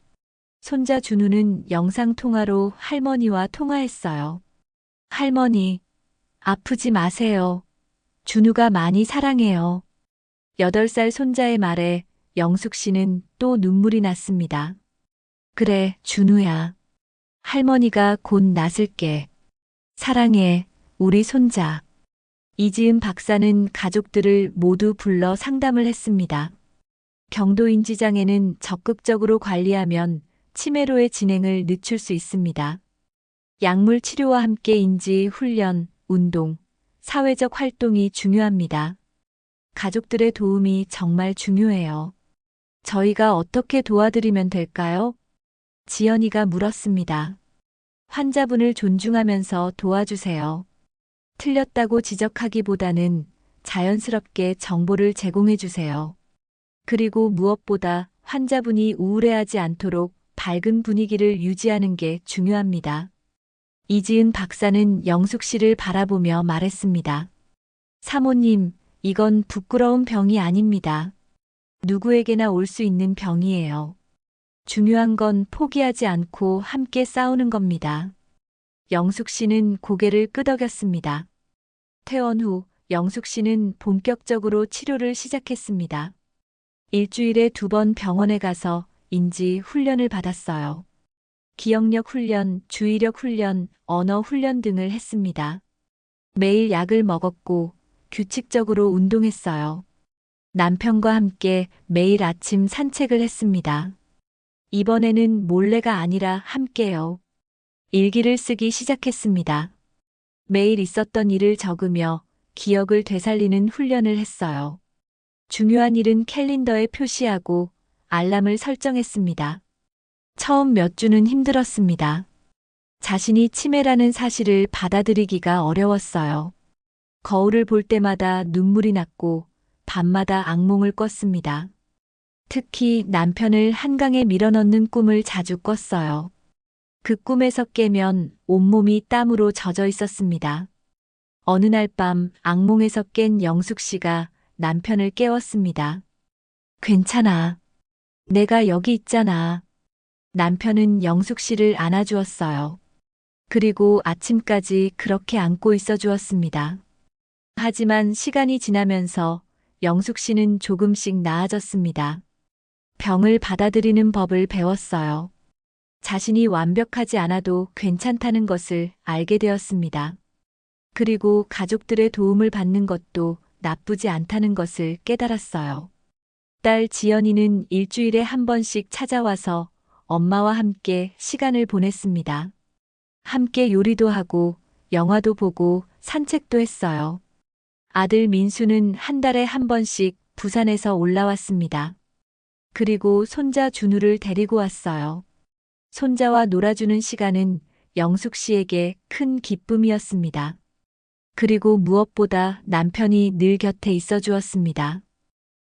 손자 준우는 영상통화로 할머니와 통화했어요. 할머니, 아프지 마세요. 준우가 많이 사랑해요. 8살 손자의 말에 영숙 씨는 또 눈물이 났습니다. 그래, 준우야. 할머니가 곧 나설게. 사랑해, 우리 손자. 이지은 박사는 가족들을 모두 불러 상담을 했습니다. 경도인지장애는 적극적으로 관리하면 치매로의 진행을 늦출 수 있습니다. 약물 치료와 함께 인지 훈련, 운동, 사회적 활동이 중요합니다. 가족들의 도움이 정말 중요해요. 저희가 어떻게 도와드리면 될까요? 지연이가 물었습니다. 환자분을 존중하면서 도와주세요. 틀렸다고 지적하기보다는 자연스럽게 정보를 제공해 주세요. 그리고 무엇보다 환자분이 우울해하지 않도록 밝은 분위기를 유지하는 게 중요합니다. 이지은 박사는 영숙 씨를 바라보며 말했습니다. 사모님, 이건 부끄러운 병이 아닙니다. 누구에게나 올 수 있는 병이에요. 중요한 건 포기하지 않고 함께 싸우는 겁니다. 영숙 씨는 고개를 끄덕였습니다. 퇴원 후 영숙 씨는 본격적으로 치료를 시작했습니다. 일주일에 2번 병원에 가서 인지 훈련을 받았어요. 기억력 훈련, 주의력 훈련, 언어 훈련 등을 했습니다. 매일 약을 먹었고 규칙적으로 운동했어요. 남편과 함께 매일 아침 산책을 했습니다. 이번에는 몰래가 아니라 함께요. 일기를 쓰기 시작했습니다. 매일 있었던 일을 적으며 기억을 되살리는 훈련을 했어요. 중요한 일은 캘린더에 표시하고 알람을 설정했습니다. 처음 몇 주는 힘들었습니다. 자신이 치매라는 사실을 받아들이기가 어려웠어요. 거울을 볼 때마다 눈물이 났고 밤마다 악몽을 꿨습니다. 특히 남편을 한강에 밀어넣는 꿈을 자주 꿨어요. 그 꿈에서 깨면 온몸이 땀으로 젖어 있었습니다. 어느 날 밤 악몽에서 깬 영숙 씨가 남편을 깨웠습니다. 괜찮아. 내가 여기 있잖아. 남편은 영숙 씨를 안아주었어요. 그리고 아침까지 그렇게 안고 있어 주었습니다. 하지만 시간이 지나면서 영숙 씨는 조금씩 나아졌습니다. 병을 받아들이는 법을 배웠어요. 자신이 완벽하지 않아도 괜찮다는 것을 알게 되었습니다. 그리고 가족들의 도움을 받는 것도 나쁘지 않다는 것을 깨달았어요. 딸 지연이는 일주일에 한 번씩 찾아와서 엄마와 함께 시간을 보냈습니다. 함께 요리도 하고 영화도 보고 산책도 했어요. 아들 민수는 한 달에 한 번씩 부산에서 올라왔습니다. 그리고 손자 준우를 데리고 왔어요. 손자와 놀아주는 시간은 영숙 씨에게 큰 기쁨이었습니다. 그리고 무엇보다 남편이 늘 곁에 있어 주었습니다.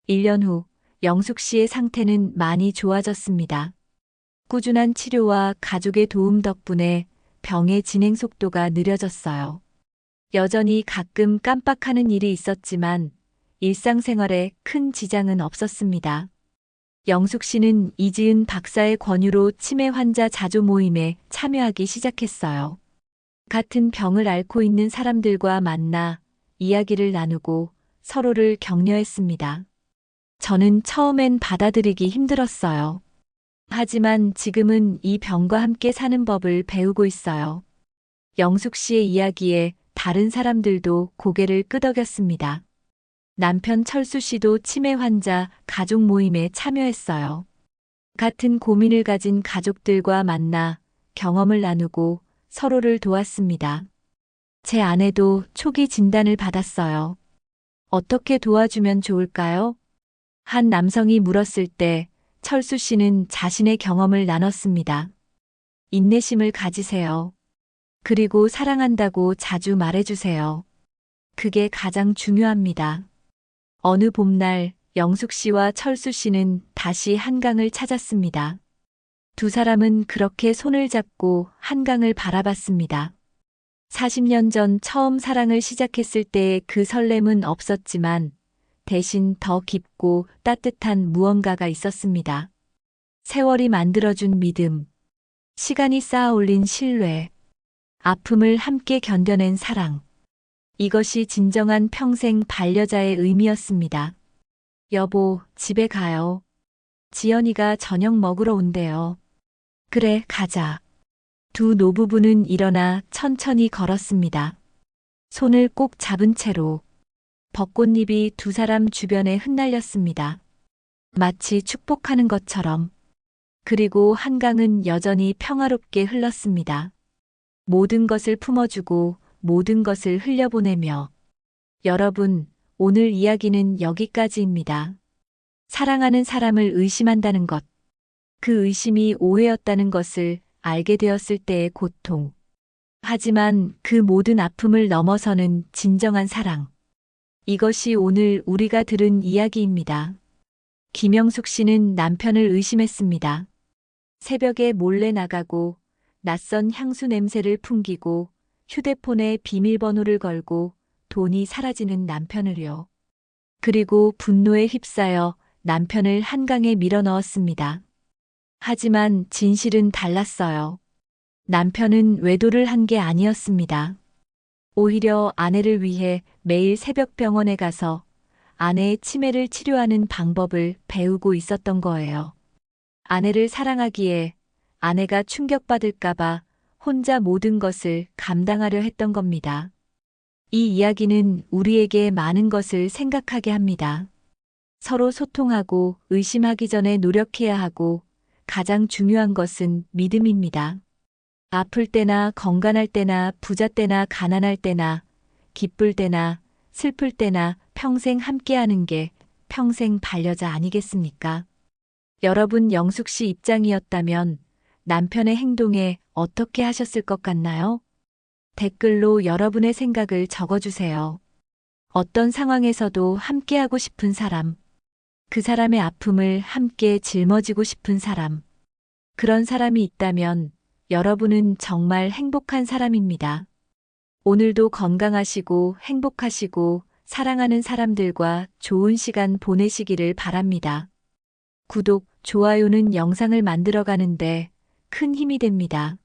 1년 후 영숙 씨의 상태는 많이 좋아졌습니다. 꾸준한 치료와 가족의 도움 덕분에 병의 진행 속도가 느려졌어요. 여전히 가끔 깜빡하는 일이 있었지만 일상생활에 큰 지장은 없었습니다. 영숙 씨는 이지은 박사의 권유로 치매 환자 자조 모임에 참여하기 시작했어요. 같은 병을 앓고 있는 사람들과 만나 이야기를 나누고 서로를 격려했습니다. 저는 처음엔 받아들이기 힘들었어요. 하지만 지금은 이 병과 함께 사는 법을 배우고 있어요. 영숙 씨의 이야기에 다른 사람들도 고개를 끄덕였습니다. 남편 철수 씨도 치매 환자 가족 모임에 참여했어요. 같은 고민을 가진 가족들과 만나 경험을 나누고 서로를 도왔습니다. 제 아내도 초기 진단을 받았어요. 어떻게 도와주면 좋을까요? 한 남성이 물었을 때 철수 씨는 자신의 경험을 나눴습니다. 인내심을 가지세요. 그리고 사랑한다고 자주 말해주세요. 그게 가장 중요합니다. 어느 봄날 영숙 씨와 철수 씨는 다시 한강을 찾았습니다. 두 사람은 그렇게 손을 잡고 한강을 바라봤습니다. 40년 전 처음 사랑을 시작했을 때의 그 설렘은 없었지만 대신 더 깊고 따뜻한 무언가가 있었습니다. 세월이 만들어준 믿음, 시간이 쌓아 올린 신뢰, 아픔을 함께 견뎌낸 사랑. 이것이 진정한 평생 반려자의 의미였습니다. 여보, 집에 가요. 지연이가 저녁 먹으러 온대요. 그래, 가자. 두 노부부는 일어나 천천히 걸었습니다. 손을 꼭 잡은 채로 벚꽃잎이 두 사람 주변에 흩날렸습니다. 마치 축복하는 것처럼. 그리고 한강은 여전히 평화롭게 흘렀습니다. 모든 것을 품어주고 모든 것을 흘려보내며. 여러분, 오늘 이야기는 여기까지입니다. 사랑하는 사람을 의심한다는 것. 그 의심이 오해였다는 것을 알게 되었을 때의 고통. 하지만 그 모든 아픔을 넘어서는 진정한 사랑. 이것이 오늘 우리가 들은 이야기입니다. 김영숙 씨는 남편을 의심했습니다. 새벽에 몰래 나가고 낯선 향수 냄새를 풍기고 휴대폰에 비밀번호를 걸고 돈이 사라지는 남편을요. 그리고 분노에 휩싸여 남편을 한강에 밀어 넣었습니다. 하지만 진실은 달랐어요. 남편은 외도를 한 게 아니었습니다. 오히려 아내를 위해 매일 새벽 병원에 가서 아내의 치매를 치료하는 방법을 배우고 있었던 거예요. 아내를 사랑하기에 아내가 충격받을까봐 혼자 모든 것을 감당하려 했던 겁니다. 이 이야기는 우리에게 많은 것을 생각하게 합니다. 서로 소통하고 의심하기 전에 노력해야 하고 가장 중요한 것은 믿음입니다. 아플 때나 건강할 때나 부자 때나 가난할 때나 기쁠 때나 슬플 때나 평생 함께하는 게 평생 반려자 아니겠습니까? 여러분 영숙 씨 입장이었다면 남편의 행동에 어떻게 하셨을 것 같나요? 댓글로 여러분의 생각을 적어주세요. 어떤 상황에서도 함께하고 싶은 사람, 그 사람의 아픔을 함께 짊어지고 싶은 사람, 그런 사람이 있다면 여러분은 정말 행복한 사람입니다. 오늘도 건강하시고 행복하시고 사랑하는 사람들과 좋은 시간 보내시기를 바랍니다. 구독, 좋아요는 영상을 만들어가는데 큰 힘이 됩니다.